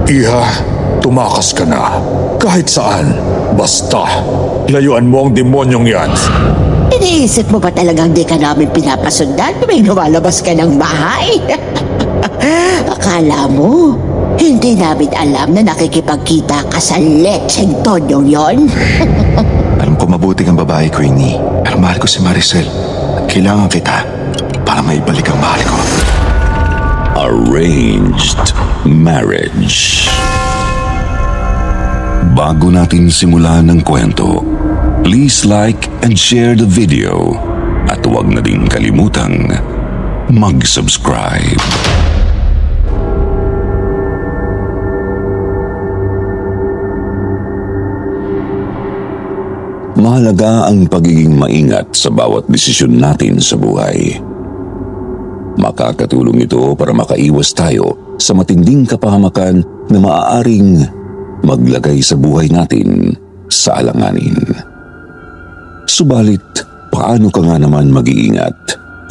Iha, tumakas ka na. Kahit saan. Basta, layuan mo ang demonyong yan. Iniisip mo ba talagang di ka namin pinapasundan tuwing lumalabas ka ng bahay? Akala mo, hindi namin alam na nakikipagkita ka sa lecheng tonyong yon? Alam ko mabuti kang babae, Queenie. Pero mahal ko si Maricel. At kailangan kita para maibalik ang mahal ko. Arranged Marriage. Bago natin simulan ng kwento, please like and share the video at huwag na din kalimutang mag-subscribe. Mahalaga ang pagiging maingat sa bawat desisyon natin sa buhay. Makakatulong ito para makaiwas tayo sa matinding kapahamakan na maaaring maglagay sa buhay natin sa alanganin. Subalit, paano ka nga naman mag-iingat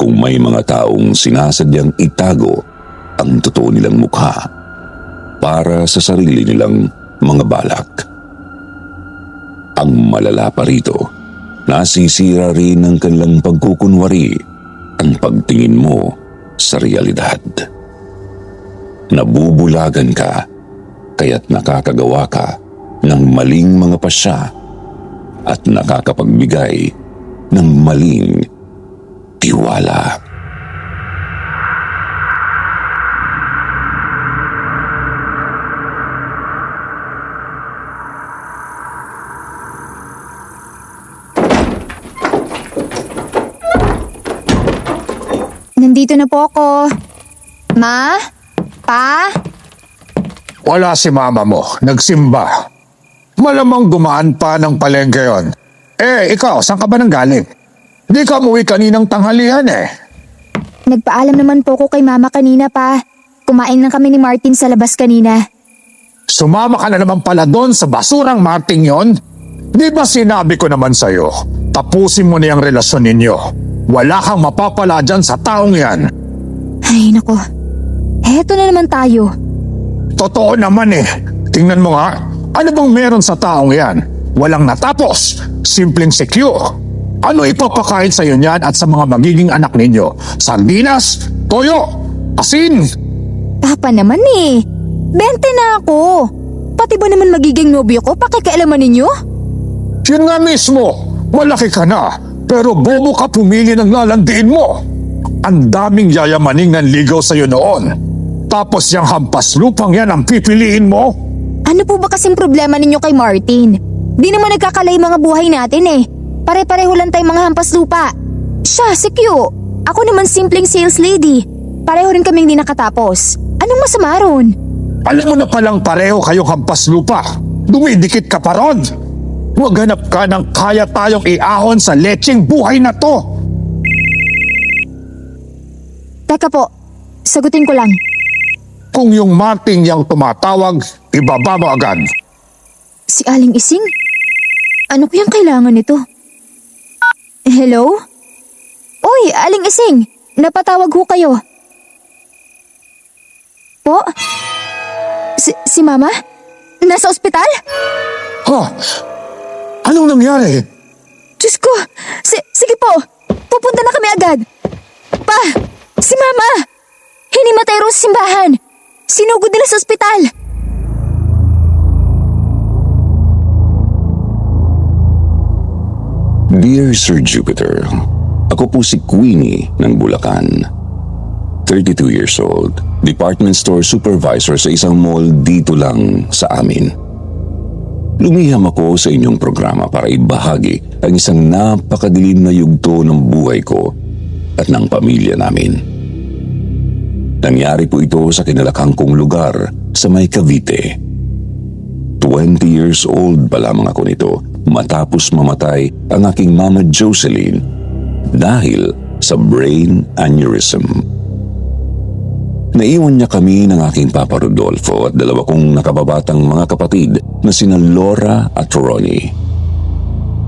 kung may mga taong sinasadyang itago ang totoo nilang mukha para sa sarili nilang mga balak? Ang malala pa rito, nasisira rin ng kanilang pagkukunwari ang pagtingin mo sa realidad. Nabubulagan ka, kaya't nakakagawa ka ng maling mga pasya at nakakapagbigay ng maling tiwala. Nandito na po ako. Ma? Pa? Wala si mama mo, nagsimba. Malamang dumaan pa ng palengke yon. Ikaw, saan ka ba nang galing? Di ka umuwi kaninang tanghalian Nagpaalam naman po ko kay mama kanina pa. Kumain lang kami ni Martin sa labas kanina. Sumama ka na naman pala doon sa basurang Martin yon? Di ba sinabi ko naman sa'yo, tapusin mo na yung relasyon ninyo. Wala kang mapapala dyan sa taong yan. Ay, nako. Eto na naman tayo. Totoo naman Tingnan mo nga, ano bang meron sa taong yan? Walang natapos, simpleng secure. Ano ipapakain sa'yo niyan at sa mga magiging anak ninyo? Sardinas? Toyo? Asin? Papa naman 20 na ako. Pati ba naman magiging nobyo ko pakikialaman ninyo? Yun nga mismo, malaki ka na. Pero bobo ka pumili ng lalandiin mo. Ang daming yayamaning nanligaw sa'yo noon. Tapos yung hampas lupang yan ang pipiliin mo? Ano po ba kasing problema ninyo kay Martin? Di naman nagkakalay mga buhay natin Pare-pareho lang tayong mga hampas lupa. Siya, si Q. Ako naman simpleng sales lady. Pareho rin kaming di nakatapos. Anong masama ron? Alam mo na palang pareho kayong hampas lupa. Dumidikit ka pa ron. Maghanap ka ng kaya tayong iahon sa lecheng buhay na to. Teka po, sagutin ko lang. Kung yung Martin yang tumatawag, ibaba mo agad. Si Aling Ising? Ano kayang kailangan nito? Hello? Uy, Aling Ising! Napatawag ho kayo. Po? Si Mama? Nasa ospital? Ha? Anong nangyari? Diyos ko! Sige po! Pupunta na kami agad! Pa! Si Mama! Hinimatay rin sa simbahan! Sinugod nila sa ospital! Dear Sir Jupiter, ako po si Queenie ng Bulacan. 32 years old, department store supervisor sa isang mall dito lang sa amin. Lumiham ako sa inyong programa para ibahagi ang isang napakadilim na yugto ng buhay ko at ng pamilya namin. Nangyari po ito sa kinalakhang kong lugar sa may Cavite. 20 years old pa lamang ako nito matapos mamatay ang aking mama Jocelyn dahil sa brain aneurysm. Naiwan niya kami ng aking Papa Rodolfo at dalawa kong nakababatang mga kapatid na sina Laura at Ronnie.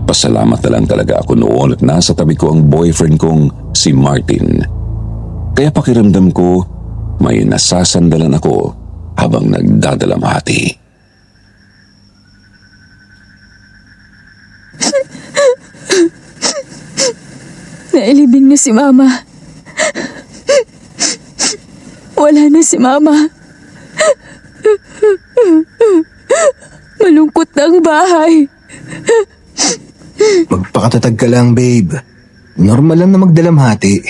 Pasalamat na lang talaga ako noon at nasa tabi ko ang boyfriend kong si Martin. Kaya pakiramdam ko may nasasandalan ako habang nagdadalamhati. Nailibing na si Mama. Wala na si Mama. Malungkot na ang bahay. Magpakatatag ka lang, babe. Normal lang na magdalamhati.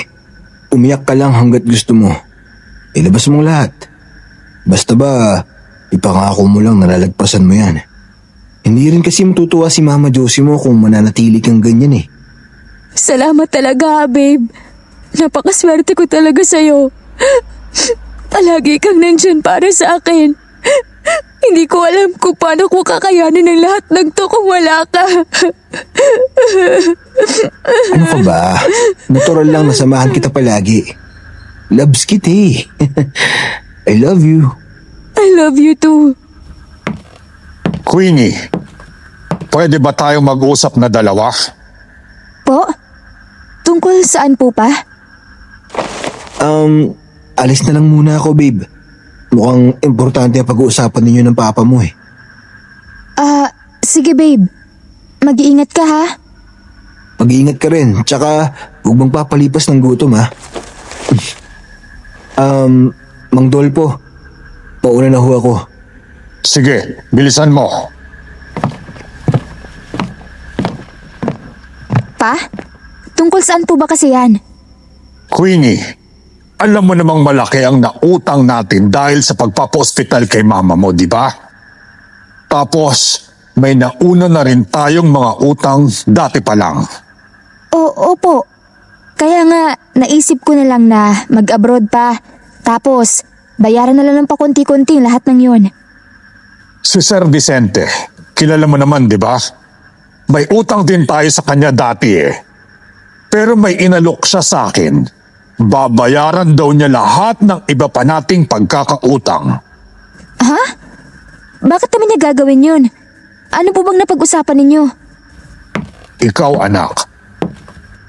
Umiyak ka lang hanggat gusto mo. Ilabas mong lahat. Basta ba, ipangako mo lang na lalagpasan mo yan. Hindi rin kasi matutuwa si Mama Josie mo kung mananatili kang ganyan eh. Salamat talaga, babe. Napakaswerte ko talaga sa'yo. Palagi kang nandyan para sa akin. Hindi ko alam kung paano ko kakayanin ang lahat ng to kung wala ka. Ano ka ba? Natural lang na samahan kita palagi. Loves kita eh. I love you. I love you too. Queenie, pwede ba tayong mag-usap na dalawa? Po? Tungkol saan po pa? Alis na lang muna ako, babe. Mukhang importante ang pag-uusapan ninyo ng papa mo eh. Sige babe. Mag-iingat ka ha. Mag-iingat ka rin. Tsaka, huwag mong papalipas ng gutom ha. Mang Dolpo, pauna na ho ako. Sige, bilisan mo. Pa? Tungkol saan po ba kasi yan? Queenie, alam mo namang malaki ang nautang natin dahil sa pagpapa-hospital kay mama mo, di ba? Tapos, may nauna na rin tayong mga utang dati pa lang. Opo. Kaya nga, naisip ko na lang na mag-abroad pa. Tapos, bayaran na lang ng pakunti-kunti lahat ng yun. Si Sir Vicente, kilala mo naman, di ba? May utang din tayo sa kanya dati eh. Pero may inalok siya sa akin. Babayaran daw niya lahat ng iba pa nating pagkakautang. Ha? Bakit naman niya gagawin yun? Ano po bang napag-usapan ninyo? Ikaw anak,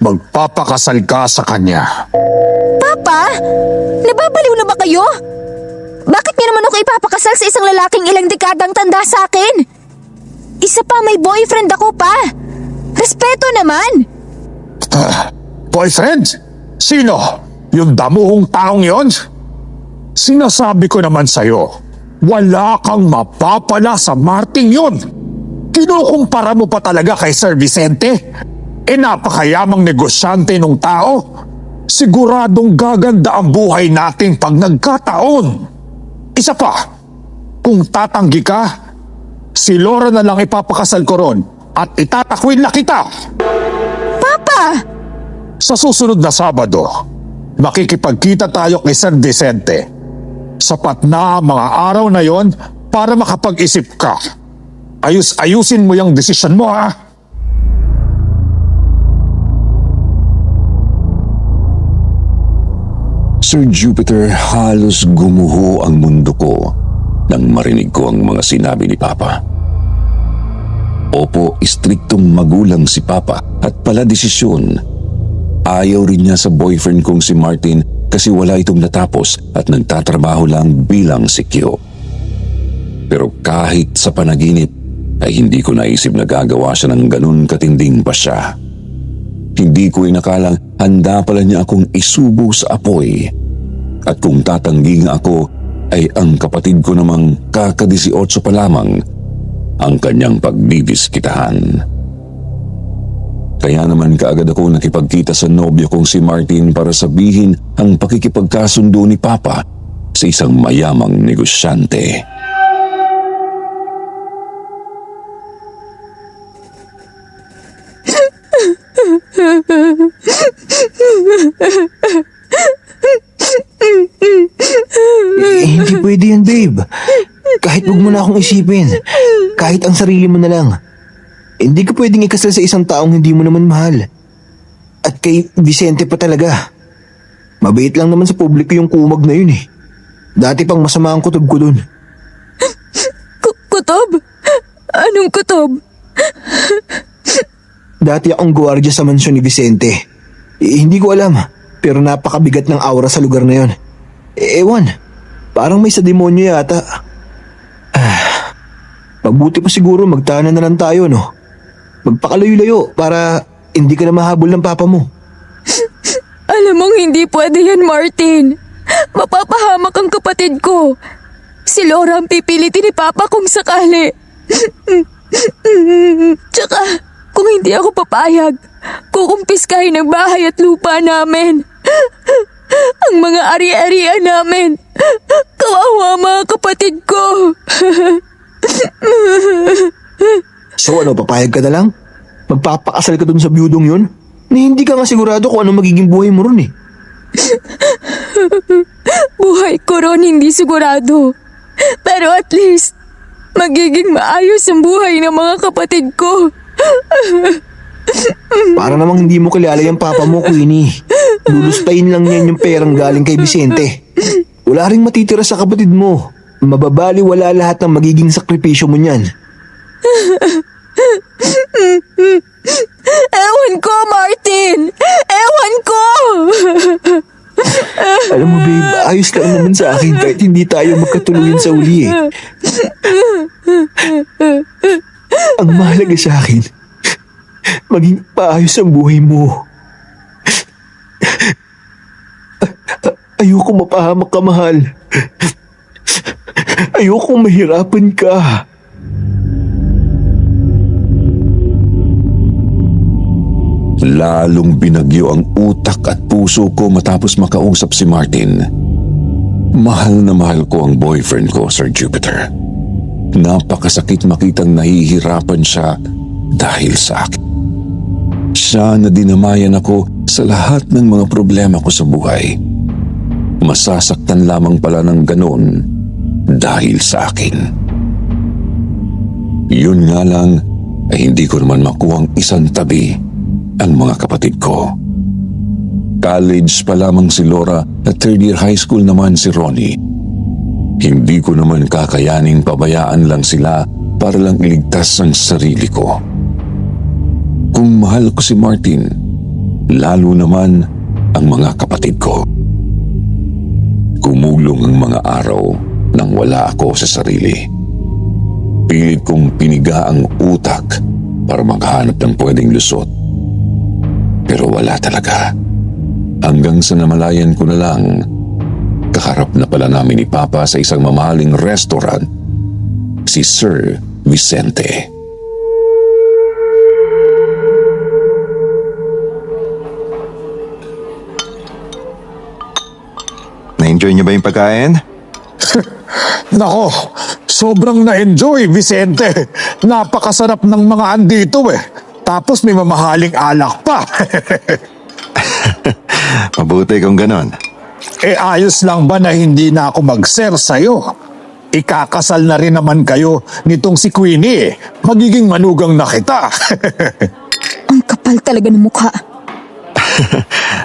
magpapakasal ka sa kanya. Papa? Nababaliw na ba kayo? Bakit niyo naman ako ipapakasal sa isang lalaking ilang dekadang tanda sa akin? Isa pa, may boyfriend ako pa. Respeto naman. Boyfriend? Sino? Yung damuhong taong yon? Sinasabi ko naman sa'yo, wala kang mapapala sa Marting yon. Kinukumpara mo pa talaga kay Sir Vicente? Napakayamang negosyante nung tao. Siguradong gaganda ang buhay natin pag nagkataon. Isa pa, kung tatanggi ka, si Laura na lang ipapakasal ko ron at itatakwil na kita. Papa! Sa susunod na Sabado, makikipagkita tayo kay San Vicente. Sapat na ang mga araw na yon para makapag-isip ka. Ayusin mo yung desisyon mo ha. Sir Jupiter, halos gumuho ang mundo ko nang marinig ko ang mga sinabi ni Papa. Opo, istriktong magulang si Papa at pala desisyon. Ayaw rin niya sa boyfriend kong si Martin kasi wala itong natapos at nagtatrabaho lang bilang sikyo. Pero kahit sa panaginip ay hindi ko naisip na gagawa siya ng ganun katinding pasya. Hindi ko inakalang handa pala niya akong isubo sa apoy. At kung tatanggi nga ako ay ang kapatid ko namang kaka-18 pa lamang ang kanyang pagbibiskitahan. Kaya naman kaagad ako nakipagkita sa nobyo kong si Martin para sabihin ang pakikipagkasundo ni Papa sa isang mayamang negosyante. Hindi pwede yan, babe. Kahit huwag mo na akong isipin. Kahit ang sarili mo na lang. Hindi ka pwedeng ikasal sa isang taong hindi mo naman mahal. At kay Vicente pa talaga. Mabait lang naman sa publiko yung kumag na yun eh. Dati pang masama ang kutob ko dun. Kutob? Anong kutob? Dati akong gwardiya sa mansyon ni Vicente. Hindi ko alam, pero napakabigat ng aura sa lugar na yon. Ewan, Parang may sa demonyo yata. Mabuti pa siguro magtahanan na lang tayo, no? Magpakalayo-layo para hindi ka na mahabol ng papa mo. Alam mong hindi pwede yan, Martin. Mapapahamak ang kapatid ko. Si Laura ang pipilitin ni Papa kung sakali. Tsaka, kung hindi ako papayag, kukumpiskahin ang bahay at lupa namin. Ang mga ari-arian namin. Kawawa mga kapatid ko. So ano, papayag ka na lang? Magpapakasal ka dun sa biyudong yun? Na hindi ka nga sigurado kung ano magiging buhay mo ron eh. Buhay ko ron hindi sigurado. Pero at least, magiging maayos ang buhay ng mga kapatid ko. Para namang hindi mo kilala yung papa mo, Queenie. Lulustayin lang niyan yung perang galing kay Vicente. Wala ring matitira sa kapatid mo. Mababali wala lahat ng magiging sakripisyo mo niyan. Ewan ko, Martin! Ewan ko! Alam mo babe, ayos ka naman sa akin kahit hindi tayo magkatuluyan sa uli eh. Ang mahalaga sa akin, maging paayos ang buhay mo. Ayoko mapahamak ka, mahal. Ayoko mahirapan ka. Lalong binagyo ang utak at puso ko matapos makausap si Martin. Mahal na mahal ko ang boyfriend ko, Sir Jupiter. Napakasakit makitang nahihirapan siya dahil sa akin. Siya na dinamayan ako sa lahat ng mga problema ko sa buhay. Masasaktan lamang pala ng ganon dahil sa akin. Yun nga lang ay hindi ko naman makuhang isang tabi ang mga kapatid ko. College pa lamang si Laura at third year high school naman si Ronnie. Hindi ko naman kakayaning pabayaan lang sila para lang iligtas ang sarili ko. Kung mahal ko si Martin, lalo naman ang mga kapatid ko. Gumulong ang mga araw nang wala ako sa sarili. Pilit kong piniga ang utak para maghanap ng pwedeng lusot. Pero wala talaga. Hanggang sa namalayan ko na lang, kaharap na pala namin ni Papa sa isang mamahaling restaurant, si Sir Vicente. Na-enjoy niyo ba yung pagkain? Nako, sobrang na-enjoy, Vicente. Napakasarap ng mga andito eh. Tapos may mamahaling alak pa. Mabuti kung ganon. Ayos lang ba na hindi na ako mag-share sa'yo? Ikakasal na rin naman kayo nitong si Queenie. Magiging manugang na kita. Ang kapal talaga ng mukha.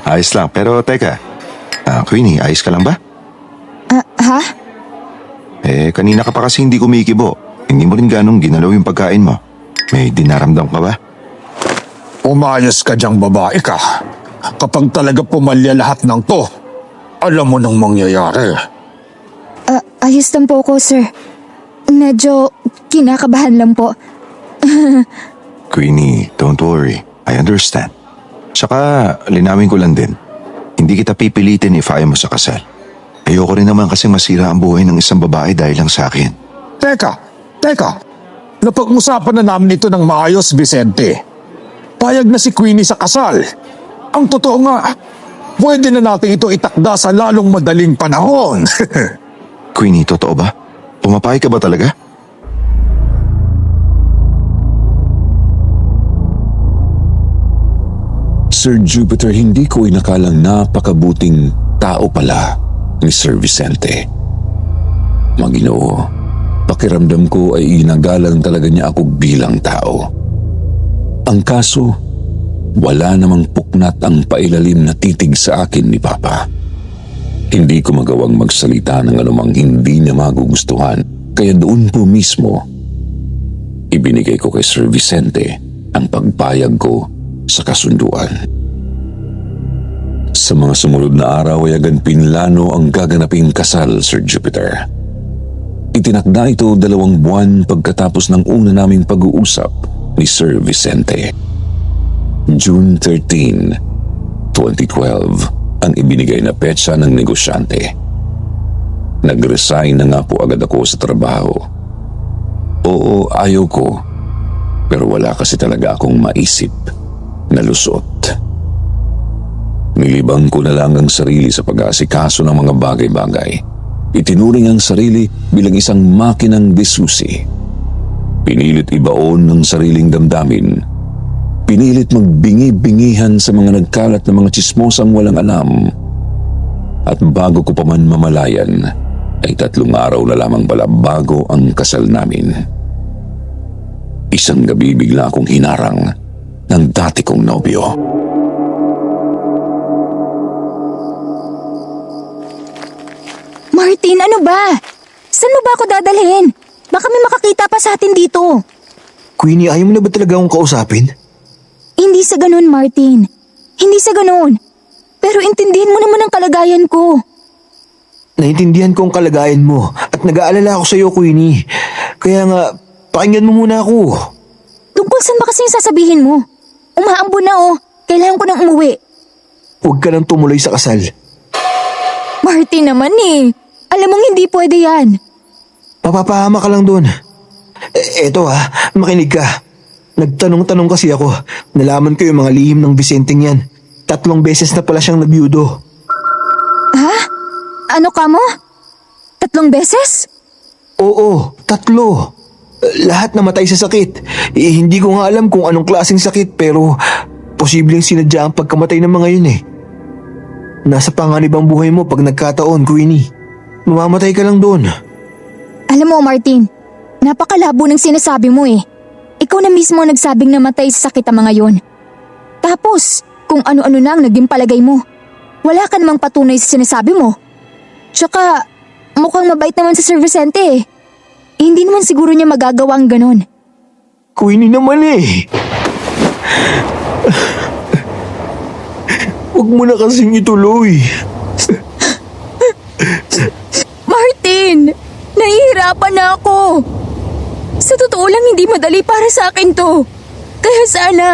Ayos lang, pero teka. Queenie, ayos ka lang ba? Ha? Kanina ka pa kasi hindi kumikibo. Hindi mo rin ganong ginalaw yung pagkain mo. May dinaramdam ka ba? Umayos ka diyang babae ka. Kapag talaga pumalya lahat ng to, alam mo nang mangyayari. Ayos lang po ako, sir. Medyo kinakabahan lang po. Queenie, don't worry. I understand. Saka, linawin ko lang din. Hindi kita pipilitin if ayaw mo sa kasal. Ayoko rin naman kasi masira ang buhay ng isang babae dahil lang sa akin. Teka. Napag-usapan na namin ito ng maayos, Vicente. Payag na si Queenie sa kasal. Ang totoo nga, pwede na natin ito itakda sa lalong madaling panahon. Queenie, totoo ba? Pumapayag ka ba talaga? Sir Jupiter, hindi ko inakalang napakabuting tao pala ni Sir Vicente. Maginoo, pakiramdam ko ay inagalang talaga niya ako bilang tao. Ang kaso, wala namang puknat ang pailalim na titig sa akin ni Papa. Hindi ko magawang magsalita ng anumang hindi niya magugustuhan, kaya doon po mismo, ibinigay ko kay Sir Vicente ang pagpayag ko sa kasunduan. Sa mga sumunod na araw ay agad pinlano ang gaganaping kasal, Sir Jupiter. Itinakda ito 2 buwan pagkatapos ng una naming pag-uusap ni Sir Vicente. June 13, 2012 ang ibinigay na petsa ng negosyante. Nag-resign na nga po agad ako sa trabaho. Oo, ayaw ko. Pero wala kasi talaga akong maisip na lusot. Nilibang ko na lang ang sarili sa pag-aasikaso ng mga bagay-bagay. Itinuring ang sarili bilang isang makinang disusi. Pinilit ibaon ng sariling damdamin. Pinilit magbingi-bingihan sa mga nagkalat na mga tsismosang walang alam. At bago ko pa man mamalayan, ay 3 araw na lamang pala bago ang kasal namin. Isang gabi bigla akong hinarang ng dati kong nobyo. Martin, ano ba? Saan mo ba ako dadalhin? Baka may makakita pa sa atin dito. Queenie, ayaw mo na ba talaga akong kausapin? Hindi sa ganun, Martin. Hindi sa ganun. Pero intindihin mo naman ang kalagayan ko. Naintindihan ko ang kalagayan mo at nag-aalala ako sa iyo, Queenie. Kaya nga, pakinggan mo muna ako. Tungkol saan ba kasi yung sasabihin mo? Umaambon na oh. Kailangan ko nang umuwi. Huwag ka nang tumuloy sa kasal. Martin naman eh. Alam mong hindi pwede yan. Mapapahama ka lang doon. Eto makinig ka. Nagtanong-tanong kasi ako. Nalaman ko yung mga lihim ng Vicenteng yan. 3 beses na pala siyang nabyudo. Ha? Ano ka mo? 3 beses? Oo, 3. Lahat namatay sa sakit. Hindi ko nga alam kung anong klaseng sakit pero posibleng sinadya ang pagkamatay ng mga yun eh. Nasa panganib ang buhay mo pag nagkataon, Queenie. Mamamatay ka lang doon. Alam mo, Martin, napakalabo ng sinasabi mo eh. Ikaw na mismo ang nagsabing namatay sa sakit ang mga yun. Tapos, kung ano-ano na ang naging palagay mo. Wala ka namang patunay sa sinasabi mo. Tsaka, mukhang mabait naman sa Sir Vicente eh. Hindi naman siguro niya magagawa ang ganon. Queenie naman eh. Huwag mo na kasing ituloy. Martin! Nahihirapan na ako! Sa totoo lang hindi madali para sa akin to. Kaya sana,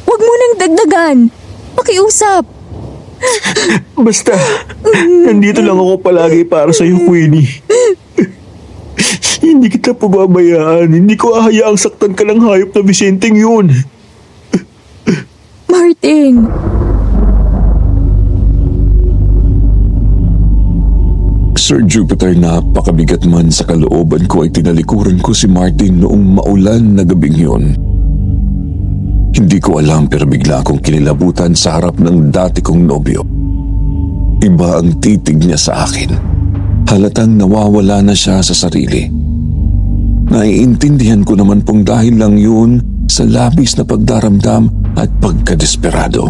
huwag mo nang dagdagan. Pakiusap. Basta, nandito lang ako palagi para sa'yo, Queenie. Hindi kita pababayaan. Hindi ko ahayaang saktan ka ng hayop na Vicenteng yun. Martin! Sir Jupiter, napakabigat man sa kalooban ko ay tinalikuran ko si Martin noong maulan na gabing yun. Hindi ko alam pero bigla akong kinilabutan sa harap ng dati kong nobyo. Iba ang titig niya sa akin. Halatang nawawala na siya sa sarili. Naiintindihan ko naman pong dahil lang yun sa labis na pagdaramdam at pagkadesperado.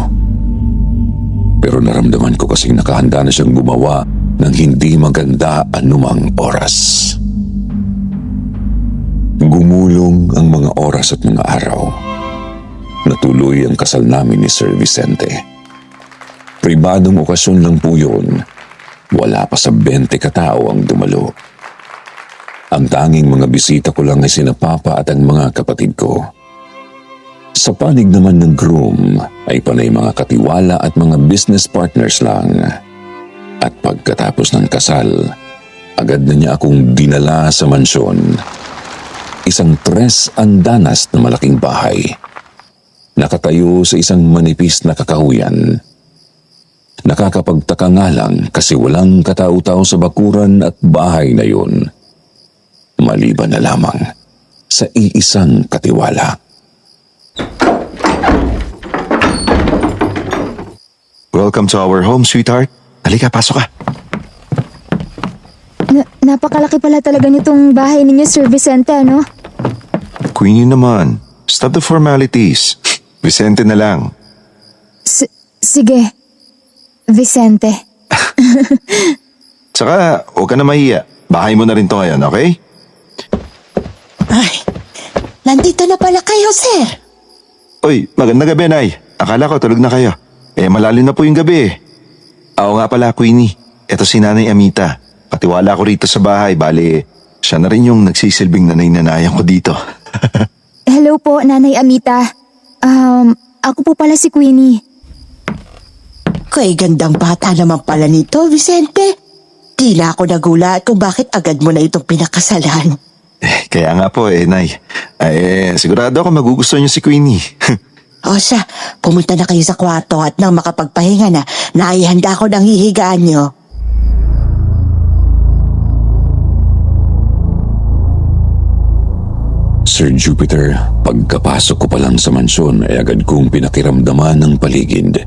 Pero naramdaman ko kasing nakahanda na siyang gumawa ng hindi maganda anumang oras. Gumulong ang mga oras at mga araw. Natuloy ang kasal namin ni Sir Vicente. Pribadong okasyon lang po yun. Wala pa sa 20 katao ang dumalo. Ang tanging mga bisita ko lang ay sina Papa at ang mga kapatid ko. Sa panig naman ng groom ay panay mga katiwala at mga business partners lang. At pagkatapos ng kasal, agad na niya akong dinala sa mansyon. Isang 3 andanas na malaking bahay. Nakatayo sa isang manipis na kakahuyan. Nakakapagtaka nga lang kasi walang katao-tao sa bakuran at bahay na yun. Maliban na lamang sa iisang katiwala. Welcome to our home, sweetheart. Halika, pasok ka. Napakalaki pala talaga nitong bahay ninyo, Sir Vicente, ano? Queenie naman. Stop the formalities. Vicente na lang. Sige, Vicente. Tsaka, huwag ka na mahiya. Bahay mo na rin to ngayon, okay? Ay, nandito na pala kayo, sir. Uy, magandang gabi, Nay. Akala ko tulog na kayo. Malalim na po yung gabi. Oo nga pala, Queenie. Ito si Nanay Amita. Patiwala ko rito sa bahay. Bale, siya na rin yung nagsisilbing nanay-nanayan ko dito. Hello po, Nanay Amita. Ako po pala si Queenie. Kay gandang bata naman pala nito, Vicente. Di na ako nagulat kung bakit agad mo na itong pinakasalan. Kaya nga po Nay. Sigurado ako magugustuhan niyo si Queenie. O siya, pumunta na kayo sa kwarto at nang makapagpahinga na, naihanda ko ng hihigaan nyo. Sir Jupiter, pagkapasok ko pa lang sa mansyon ay agad kong pinakiramdaman ng paligid.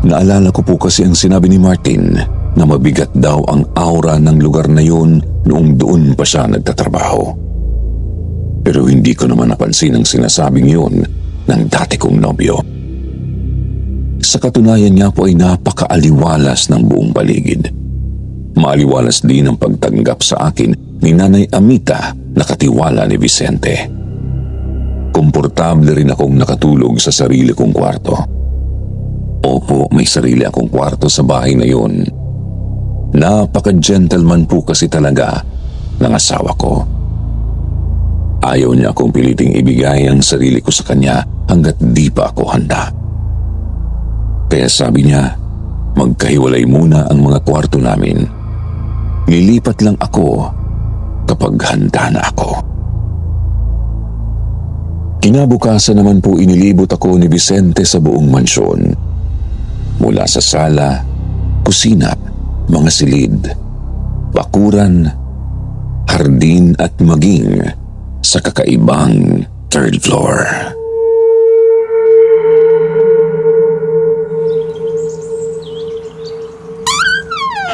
Naalala ko po kasi ang sinabi ni Martin na mabigat daw ang aura ng lugar na yun noong doon pa siya nagtatrabaho. Pero hindi ko naman napansin ang sinasabing yun ng dati kong nobyo. Sa katunayan nga po ay napakaaliwalas ng buong paligid. Maaliwalas din ang pagtanggap sa akin ni Nanay Amita na katiwala ni Vicente. Komportable rin akong nakatulog sa sarili kong kwarto. Opo, may sarili akong kwarto sa bahay na yun. Napaka-gentleman po kasi talaga ng asawa ko. Ayaw niya akong piliting ibigay ang sarili ko sa kanya hanggat di pa ako handa. Kaya sabi niya, magkahiwalay muna ang mga kwarto namin. Lilipat lang ako kapag handa na ako. Kinabukasan naman po inilibot ako ni Vicente sa buong mansyon. Mula sa sala, kusina, mga silid, bakuran, hardin at maging sa kakaibang third floor.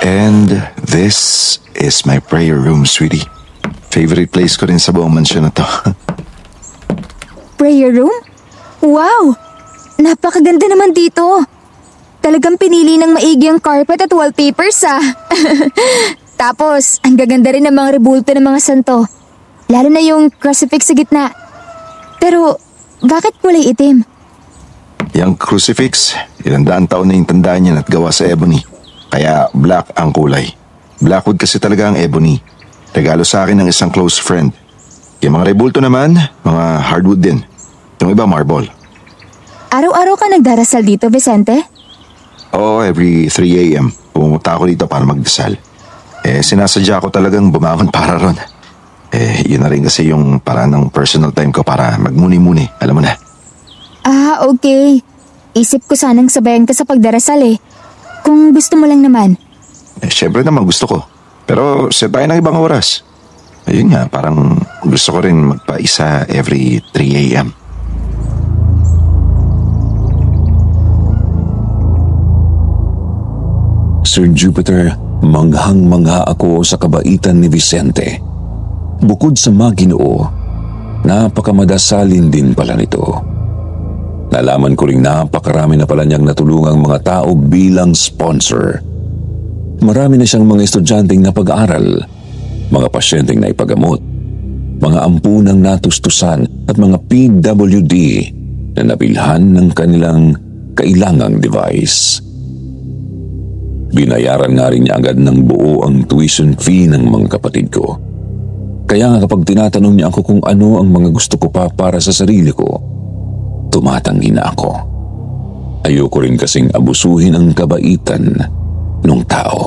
And this is my prayer room, sweetie. Favorite place ko rin sa buong mansyon na to. Prayer room? Wow! Napakaganda naman dito. Talagang pinili ng maigi ang carpet at wallpapers Tapos, ang gaganda rin ng mga rebulto ng mga santo. Lalo na yung crucifix sa gitna. Pero, bakit kulay itim? Yung crucifix, 200 taon na yung tandaan niyan at gawa sa ebony. Kaya black ang kulay. Blackwood kasi talaga ang ebony. Regalo sa akin ng isang close friend. Yung mga rebulto naman, mga hardwood din. Yung iba marble. Araw-araw ka nagdarasal dito, Vicente? Oo, every 3 a.m. Pumunta ako dito para magdasal. Sinasadya ko talagang bumangon para ron. Yun na rin kasi yung paraan ng personal time ko para magmuni-muni. Alam mo na. Ah, okay. Isip ko sanang sabayan ka sa pagdarasal Kung gusto mo lang naman. Siyempre naman gusto ko. Pero set tayo ng ibang oras. Ayun nga, parang gusto ko rin magpaisa every 3 a.m. Sir Jupiter, manghang-mangha ako sa kabaitan ni Vicente. Bukod sa maginoo, napakamadasalin din pala nito. Nalaman ko ring napakarami na pala niyang natulungang mga tao bilang sponsor. Marami na siyang mga estudyanteng napag-aral, mga pasyenteng naipagamot, mga ampunang natustusan at mga PWD na nabilhan ng kanilang kailangang device. Binayaran nga rin niya agad ng buo ang tuition fee ng mga kapatid ko. Kaya nga kapag tinatanong niya ako kung ano ang mga gusto ko pa para sa sarili ko, tumatanggi na ako. Ayoko rin kasing abusuhin ang kabaitan ng tao.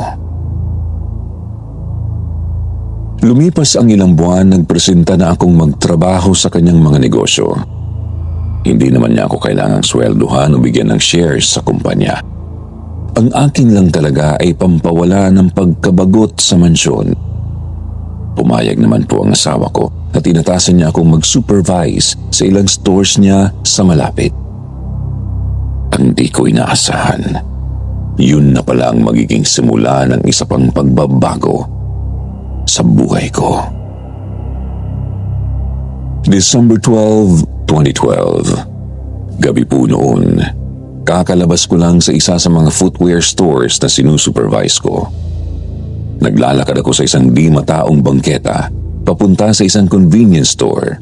Lumipas ang ilang buwan, nagpresenta na akong magtrabaho sa kanyang mga negosyo. Hindi naman niya ako kailangang swelduhan o bigyan ng shares sa kumpanya. Ang akin lang talaga ay pampawala ng pagkabagot sa mansyon. Pumayag naman po ang asawa ko at inatasan niya akong mag-supervise sa ilang stores niya sa malapit. Ang di ko inaasahan, yun na pala ang magiging simula ng isa pang pagbabago sa buhay ko. December 12, 2012. Gabi po noon. Kakalabas ko lang sa isa sa mga footwear stores na sinusupervise ko. Naglalakad ako sa isang di mataong bangketa, papunta sa isang convenience store.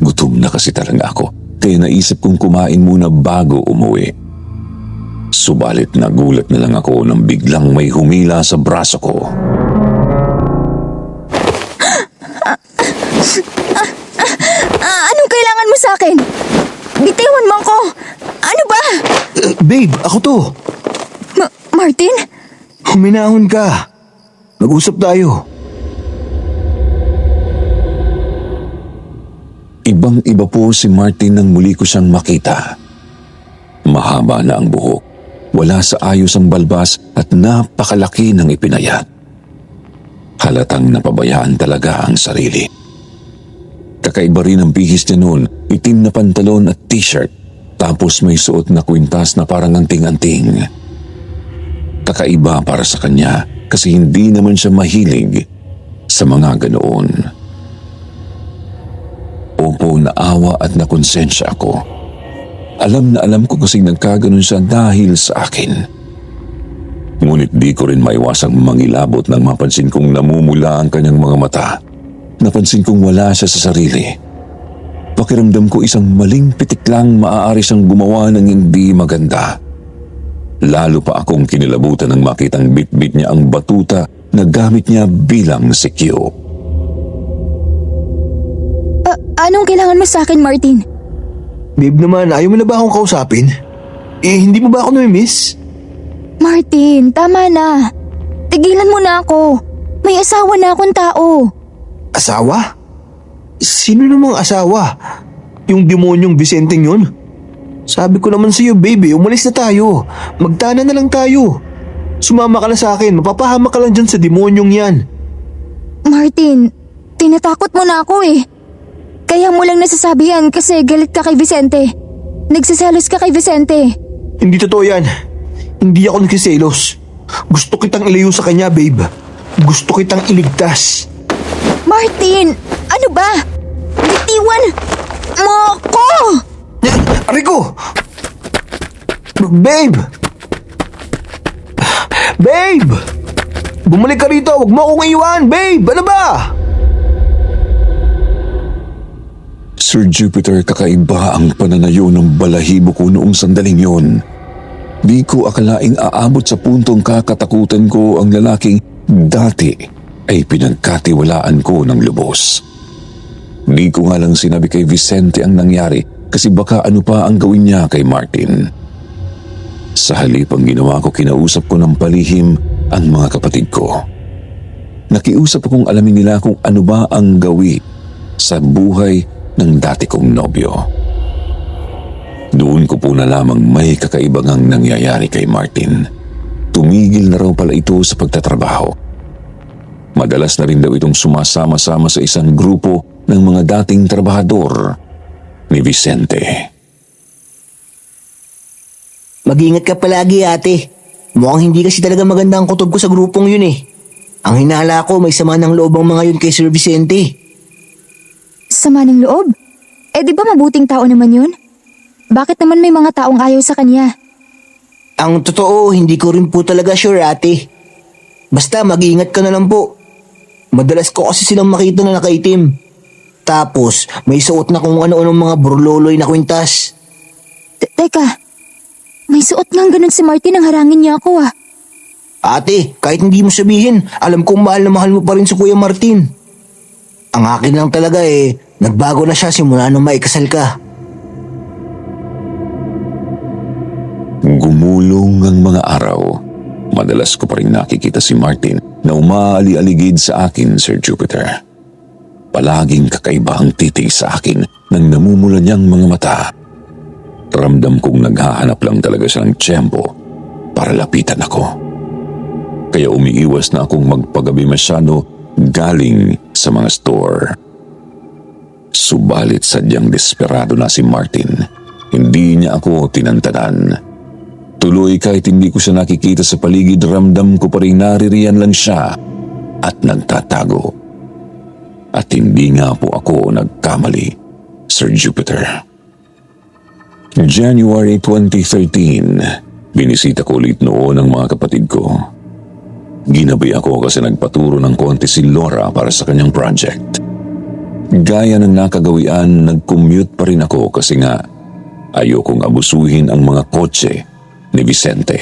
Gutom na kasi talaga ako, kaya naisip kong kumain muna bago umuwi. Subalit nagulat na lang ako nang biglang may humila sa braso ko. Anong kailangan mo sa akin? Bitiwan mo ako! Ano ba? Babe, ako to. Martin? Huminahon ka. Mag-usap tayo. Ibang-iba po si Martin nang muli ko siyang makita. Mahaba na ang buhok, wala sa ayos ang balbas at napakalaki ng ipinayat. Halatang napabayaan talaga ang sarili. Kakaiba rin ang bihis niya noon, itim na pantalon at t-shirt, tapos may suot na kwintas na parang anting-anting. Kakaiba para sa kanya kasi hindi naman siya mahilig sa mga ganoon. Opo, naawa at nakonsensya ako. Alam na alam ko kasing nagkaganon siya dahil sa akin. Ngunit di ko rin maiwasang mangilabot nang mapansin kong namumula ang kanyang mga mata. Napansin kong wala siya sa sarili. Pakiramdam ko isang maling pitik lang maaari siyang gumawa ng hindi maganda. Lalo pa akong kinilabutan nang makitang bit-bit niya ang batuta na gamit niya bilang sikyo. Anong kailangan mo sa akin, Martin? Babe naman, ayaw mo na ba akong kausapin? Hindi mo ba ako namimiss? Martin, tama na. Tigilan mo na ako. May asawa na akong tao. Asawa? Sino namang asawa? Yung demonyong Vicenteng yun? Sabi ko naman sa'yo, baby, umalis na tayo. Magtana na lang tayo. Sumama ka na sa akin, mapapahamak ka lang dyan sa demonyong yan. Martin, tinatakot mo na ako eh. Kaya mo lang nasasabi yan kasi galit ka kay Vicente. Nagsiselos ka kay Vicente. Hindi totoo yan. Hindi ako nagsiselos. Gusto kitang ilayo sa kanya, babe. Gusto kitang iligtas. Martin, ano ba? Bitiwan mo ko! Rico! Babe! Babe! Bumalik ka rito! Huwag mo akong iwan! Babe! Ano ba? Sir Jupiter, kakaiba ang pananayo ng balahibo ko noong sandaling yon. Di ko akalaing aabot sa puntong kakatakutan ko ang lalaking dati ay pinagkatiwalaan ko ng lubos. Di ko nga lang sinabi kay Vicente ang nangyari kasi baka ano pa ang gawin niya kay Martin. Sa halip ang ginawa ko, kinausap ko ng palihim ang mga kapatid ko. Nakiusap akong alamin nila kung ano ba ang gawi sa buhay ng dati kong nobyo. Doon ko po na lamang may kakaibang ang nangyayari kay Martin. Tumigil na raw pala ito sa pagtatrabaho. Madalas na rin daw itong sumasama-sama sa isang grupo ng mga dating trabahador ni Vicente. Mag-ingat ka palagi, ate. Mukhang hindi kasi talaga maganda ang kutob ko sa grupong yun eh. Ang hinala ko, may sama ng loob ang mga yun kay Sir Vicente. Sama ng loob? Eh di ba mabuting tao naman yun? Bakit naman may mga taong ayaw sa kanya? Ang totoo, hindi ko rin po talaga sure, ate. Basta mag-iingat ka na lang po. Madalas ko kasi silang makita na nakaitim. Tapos, may suot na kung ano-anong mga burloloy na kwintas. Teka, may suot ngang ganun si Martin ang harangin niya ako ah. Ate, kahit hindi mo sabihin, alam kong mahal na mahal mo pa rin si Kuya Martin. Ang akin lang talaga nagbago na siya simula nung maikasal ka. Gumulong ang mga araw. Madalas ko pa rin nakikita si Martin na umaali-aligid sa akin, Sir Jupiter. Palaging kakaiba ang titig sa akin nang namumula niyang mga mata. Ramdam kong naghahanap lang talaga siya ng tiyempo para lapitan ako. Kaya umiiwas na akong magpagabi masyado galing sa mga store. Subalit sadyang desperado na si Martin. Hindi niya ako tinantanan. Tuloy kahit hindi ko siya nakikita sa paligid, ramdam ko pa rin naririyan lang siya at nagtatago. At hindi nga po ako nagkamali, Sir Jupiter. January 2013, binisita ko ulit noon ang mga kapatid ko. Ginabi ako kasi nagpaturo ng konti si Laura para sa kanyang project. Gaya ng nakagawian, nag-commute pa rin ako kasi nga ayokong abusuhin ang mga kotse ni Vicente.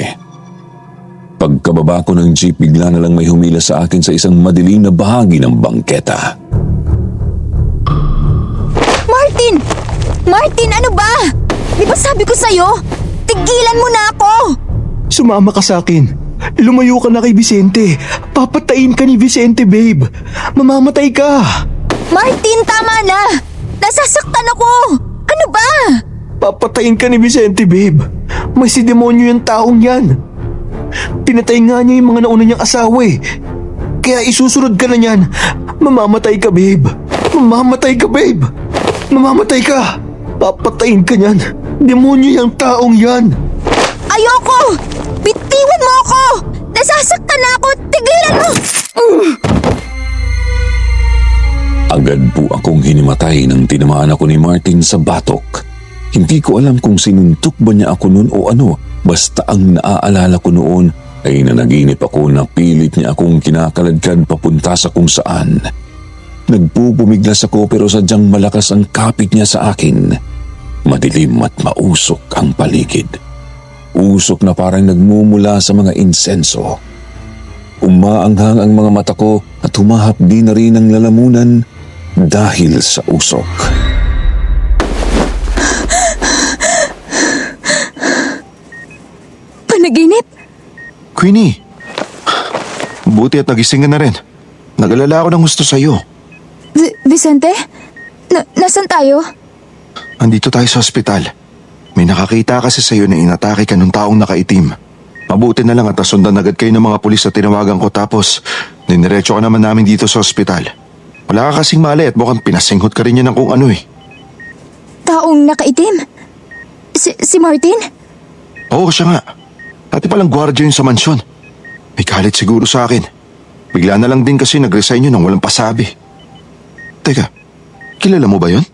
Pagkababa ko ng jeep, bigla na lang may humila sa akin sa isang madilim na bahagi ng bangketa. Martin! Martin, ano ba? Di ba sabi ko sa'yo? Tigilan mo na ako! Sumama ka sa akin. Lumayo ka na kay Vicente. Papatayin ka ni Vicente, babe. Mamamatay ka. Martin, tama na! Nasasaktan ako! Ano ba? Papatayin ka ni Vicente, babe. May si demonyo yung taong yan. Pinatay nga niya yung mga nauna niyang asawa eh. Kaya isusunod ka na niyan. Mamamatay ka, babe. Mamamatay ka, babe. Mamamatay ka. Papatayin ka niyan. Demonyo yung taong yan. Ayoko! Bitiwan mo ako! Nasasaktan na ako! Tigilan mo! Agad po akong hinimatay nang tinamaan ako ni Martin sa batok. Hindi ko alam kung sinuntok ba niya ako noon o ano. Basta ang naaalala ko noon ay nanaginip ako na pilit niya akong kinakaladkad papunta sa kung saan. Nagpupumiglas ako pero sadyang malakas ang kapit niya sa akin. Madilim at mausok ang paligid. Usok na parang nagmumula sa mga insenso. Umaanghang ang mga mata ko at humahapdi na rin ang lalamunan dahil sa usok. Panaginip? Queenie, buti at nagising ka na rin. Nag-alala ako ng gusto sa'yo. Vicente? Nasaan tayo? Andito tayo sa ospital. May nakakita kasi sa'yo na inatake ka nung taong nakaitim. Mabuti na lang at nasundan agad kayo ng mga pulis na tinawagan ko tapos diniretso ka naman namin dito sa ospital. Wala ka kasing mali at mukhang pinasinghot ka rin niya ng kung ano eh. Taong nakaitim? Si Martin? Oo, siya nga. Dati palang gwardiya yun sa mansyon. May galit siguro sa akin. Bigla na lang din kasi nag-resign yun nang walang pasabi. Teka, kilala mo ba yun?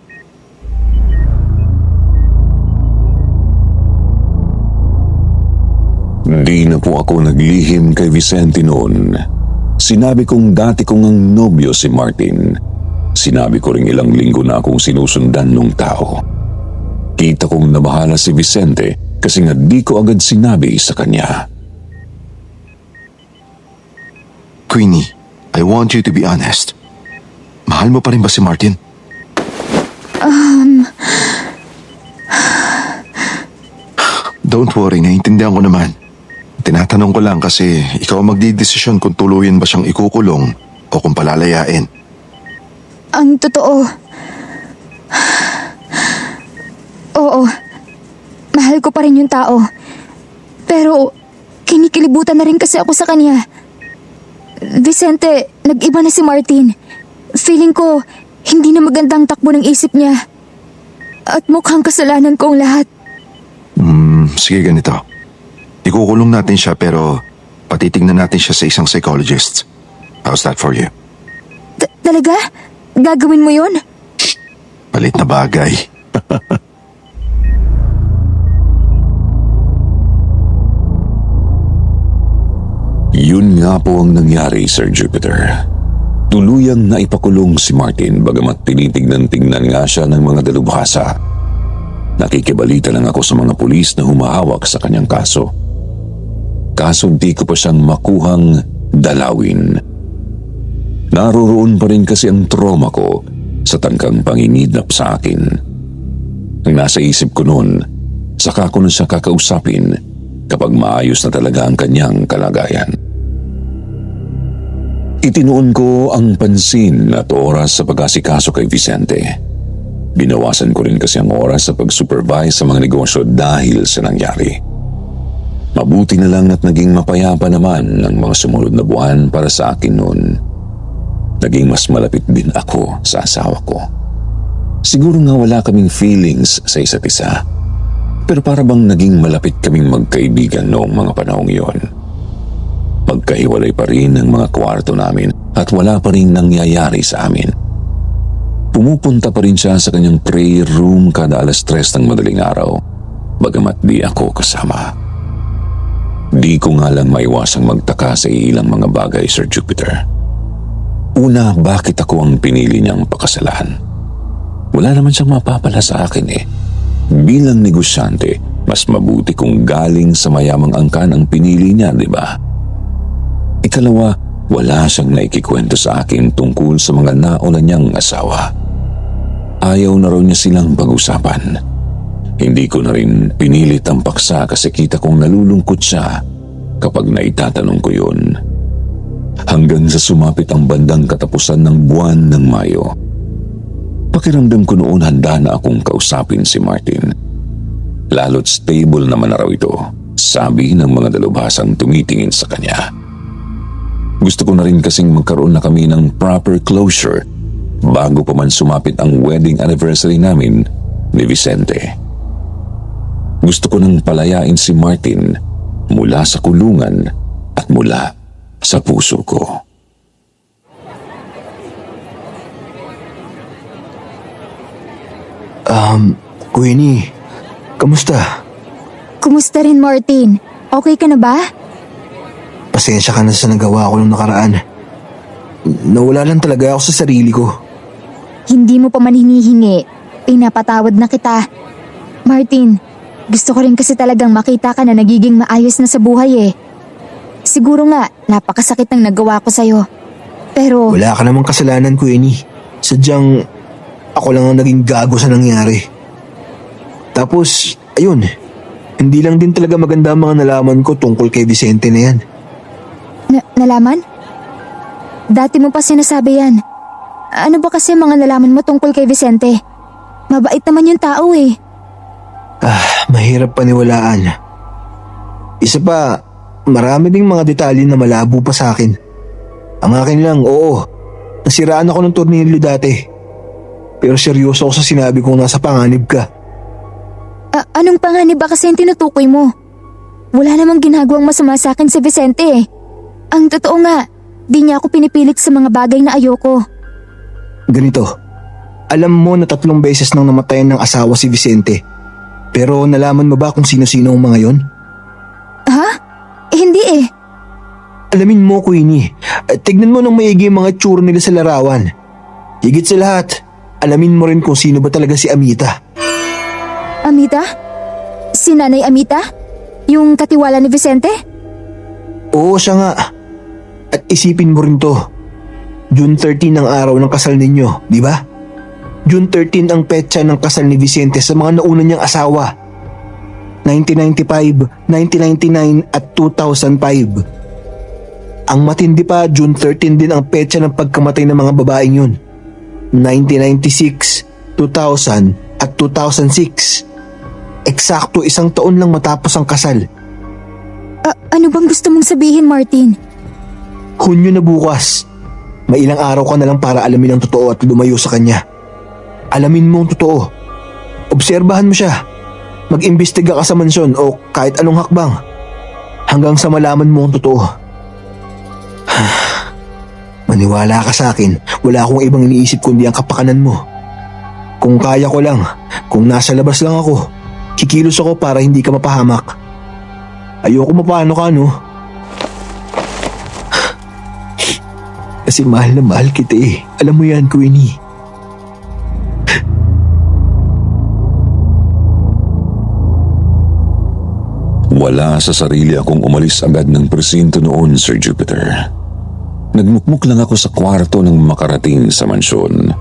Di na po ako naglihim kay Vicente noon. Sinabi kong dati kong ang nobyo si Martin. Sinabi ko ring ilang linggo na akong sinusundan nung tao. Kita kong nabahala si Vicente kasi nga di ko agad sinabi sa kanya. Queenie, I want you to be honest. Mahal mo pa rin ba si Martin? Don't worry, naiintindihan ko naman. Tinatanong ko lang kasi ikaw ang magdidesisyon kung tuluyan ba siyang ikukulong o kung palalayain. Ang totoo. Oo. Mahal ko pa rin yung tao. Pero kinikilibutan na rin kasi ako sa kanya. Vicente, nag-iba na si Martin. Feeling ko, hindi na magandang takbo ng isip niya. At mukhang kasalanan ko ang lahat. Sige ganito. Ikukulong natin siya pero patitignan natin siya sa isang psychologist. How's that for you? Talaga? Gagawin mo yun? Palit na bagay. Yun nga po ang nangyari, Sir Jupiter. Tuluyang naipakulong si Martin bagamat tinitignan-tignan nga siya ng mga dalubhasa. Nakikibalita lang ako sa mga pulis na humahawak sa kanyang kaso. Kaso di ko pa siyang makuhang dalawin. Naroroon pa rin kasi ang trauma ko sa tangkang panginidnap sa akin. Ang nasa isip ko noon, saka ko na siya kakausapin kapag maayos na talaga ang kanyang kalagayan. Itinuon ko ang pansin at oras sa pag-asikaso kay Vicente. Binawasan ko rin kasi ang oras sa pag-supervise sa mga negosyo dahil sa nangyari. Mabuti na lang at naging mapayapa naman ang mga sumunod na buwan para sa akin noon. Naging mas malapit din ako sa asawa ko. Siguro nga wala kaming feelings sa isa't isa. Pero para bang naging malapit kaming magkaibigan noong mga panahong iyon. Magkahiwalay pa rin ang mga kwarto namin at wala pa rin nangyayari sa amin. Pumupunta pa rin siya sa kanyang prayer room kada 3:00 ng madaling araw, bagamat di ako kasama. Di ko nga lang maiwasang magtaka sa ilang mga bagay, Sir Jupiter. Una, bakit ako ang pinili niyang pakasalan? Wala naman siyang mapapala sa akin eh. Bilang negosyante, mas mabuti kung galing sa mayamang angkan ang pinili niya, di ba? Ikalawa, wala siyang naikikwento sa akin tungkol sa mga nauna niyang asawa. Ayaw na raw niya silang pag-usapan. Hindi ko na rin pinilit ang paksa kasi kita kong nalulungkot siya kapag naitatanong ko yun. Hanggang sa sumapit ang bandang katapusan ng buwan ng Mayo. Pakiramdam ko noon handa na akong kausapin si Martin. Lalo't stable naman na raw ito, sabi ng mga dalubhasang tumitingin sa kanya. Gusto ko na rin kasing magkaroon na kami ng proper closure bago pa man sumapit ang wedding anniversary namin ni Vicente. Gusto ko nang palayain si Martin mula sa kulungan at mula sa puso ko. Queenie, kamusta? Kumusta rin, Martin? Okay ka na ba? Pasensya ka na sa nagawa ko nung nakaraan. Nawala lang talaga ako sa sarili ko. Hindi mo pa man hinihingi. Pinapatawad na kita. Martin, gusto ko rin kasi talagang makita ka na nagiging maayos na sa buhay eh. Siguro nga, napakasakit ng nagawa ko sa'yo. Pero, Wala ka namang kasalanan, Queenie. Sadyang ako lang ang naging gago sa nangyari. Tapos, ayun, hindi lang din talaga maganda ang mga nalaman ko tungkol kay Vicente na yan. nalaman? Dati mo pa sinasabi yan. Ano ba kasi mga nalaman mo tungkol kay Vicente? Mabait naman yung tao eh. Mahirap paniwalaan. Isa pa, marami ding mga detalye na malabo pa sa akin. Ang akin lang, oo, nasiraan ako ng tornilyo dati. Pero seryoso ako sa sinabi kong nasa panganib ka. Anong panganib ba kasi yung tinutukoy mo? Wala namang ginagawang masama sa akin si Vicente eh. Ang totoo nga, di niya ako pinipilit sa mga bagay na ayoko. Ganito, alam mo na 3 beses nang namatayan ng asawa si Vicente. Pero nalaman mo ba kung sino-sino ang mga yon? Ha? Hindi eh. Alamin mo, Queenie. Tignan mo ng maigi ang mga tsura nila sa larawan. Higit sa lahat, alamin mo rin kung sino ba talaga si Amita. Amita? Si Nanay Amita? Yung katiwala ni Vicente? Oo, siya nga. At isipin mo rin to. June 13 ang araw ng kasal ninyo, di ba? June 13 ang petsa ng kasal ni Vicente sa mga nauna niyang asawa. 1995, 1999 at 2005. Ang matindi pa, June 13 din ang petsa ng pagkamatay ng mga babaeng yun. 1996, 2000 at 2006. Eksakto 1 taon lang matapos ang kasal. Ano bang gusto mong sabihin, Martin? Hunyo na bukas. May ilang araw ka na lang para alamin ang totoo at lumayo sa kanya. Alamin mo ang totoo. Obserbahan mo siya. Mag-imbestiga ka sa mansyon o kahit anong hakbang. Hanggang sa malaman mo ang totoo. Maniwala ka sa akin. Wala akong ibang iniisip kundi ang kapakanan mo. Kung kaya ko lang, kung nasa labas lang ako, kikilos ako para hindi ka mapahamak. Ayoko mapano ka, no? Kasi mahal na mahal kita eh. Alam mo yan, Queenie. Wala sa sarili akong umalis agad ng presinto noon, Sir Jupiter. Nagmukmuk lang ako sa kwarto nang makarating sa mansyon.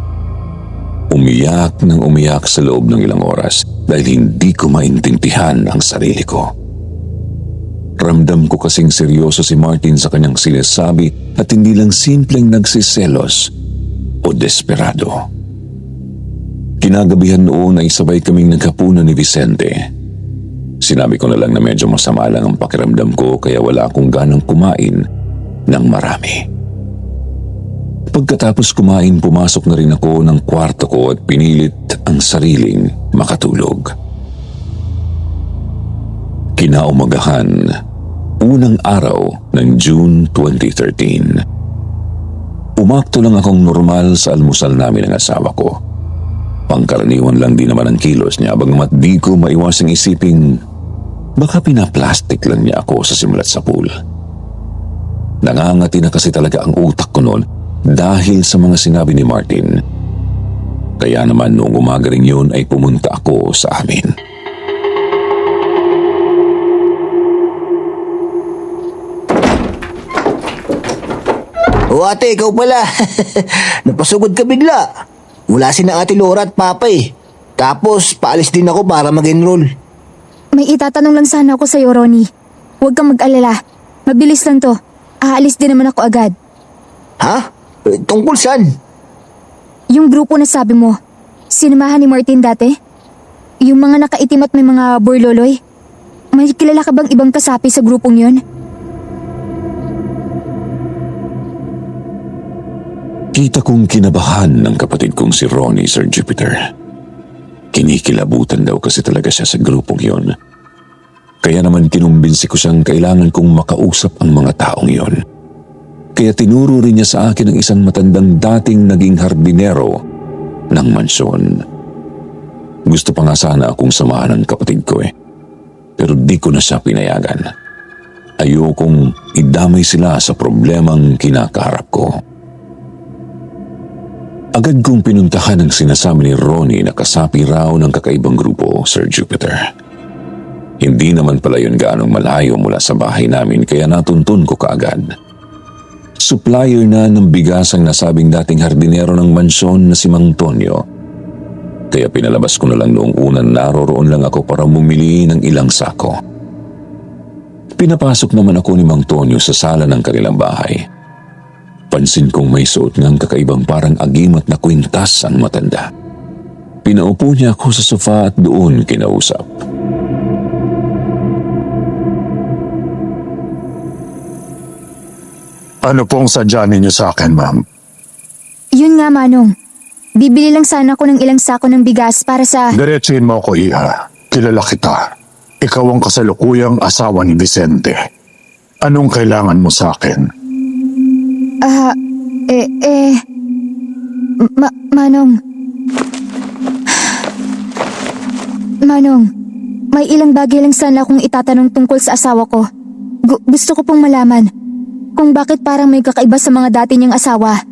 Umiyak nang umiyak sa loob ng ilang oras dahil hindi ko maintindihan ang sarili ko. Ramdam ko kasing seryoso si Martin sa kanyang sinasabi at hindi lang simpleng nagsiselos o desperado. Kinagabihan noon ay sabay kaming naghapunan ni Vicente. Sinabi ko na lang na medyo masama lang ang pakiramdam ko kaya wala akong ganang kumain ng marami. Pagkatapos kumain, pumasok na rin ako ng kwarto ko at pinilit ang sariling makatulog. Kinaumagahan, unang araw ng June 2013. Umakto lang akong normal sa almusal namin ng asawa ko. Pangkaraniwan lang din naman ang kilos niya bagamat di ko maiwasang isiping baka pinaplastic lang niya ako sa simulat sa pool. Nangangati na kasi talaga ang utak ko noon dahil sa mga sinabi ni Martin. Kaya naman noong umaga rin yun ay pumunta ako sa amin. O ate, ikaw pala. Napasugod ka bigla. Wala si na ate Laura at papa eh. Tapos, paalis din ako para mag-enroll. May itatanong lang sana ako sa'yo, Ronnie. Huwag kang mag-alala. Mabilis lang to. Aalis din naman ako agad. Ha? Tungkol saan? Yung grupo na sabi mo, sinamahan ni Martin dati? Yung mga nakaitim at may mga borloloy? May kilala ka bang ibang kasapi sa grupong yun? Kita kong kinabahan ng kapatid kong si Ronnie, Sir Jupiter. Kinikilabutan daw kasi talaga siya sa grupong yon. Kaya naman kinumbinsi ko siyang kailangan kong makausap ang mga taong yon. Kaya tinuro rin niya sa akin ang isang matandang dating naging hardinero ng mansyon. Gusto pa nga sana akong samahan ng kapatid ko eh. Pero di ko na siya pinayagan. Ayokong idamay sila sa problemang kinakaharap ko. Agad kong pinuntahan ang sinasabi ni Ronnie na kasapi raw ng kakaibang grupo, Sir Jupiter. Hindi naman pala yun gaanong malayo mula sa bahay namin kaya natuntun ko kaagad. Supplier na ng bigas ang nasabing dating hardinero ng mansyon na si Mang Tonyo. Kaya pinalabas ko na lang noong unang naroroon lang ako para bumili ng ilang sako. Pinapasok naman ako ni Mang Tonyo sa sala ng kanilang bahay. Pansin kong may suot ngang kakaibang parang agimat na kwintas ang matanda. Pinaupo niya ako sa sofa at doon kinausap. Ano pong sadya ninyo sa akin, ma'am? Yun nga, Manong. Bibili lang sana ako ng ilang sako ng bigas para sa... Diretsuhin mo ako, Iha. Kilala kita. Ikaw ang kasalukuyang asawa ni Vicente. Anong kailangan mo sa akin? Manong. Manong, may ilang bagay lang sana akong itatanong tungkol sa asawa ko. Gusto ko pong malaman kung bakit parang may kakaiba sa mga dati niyang asawa.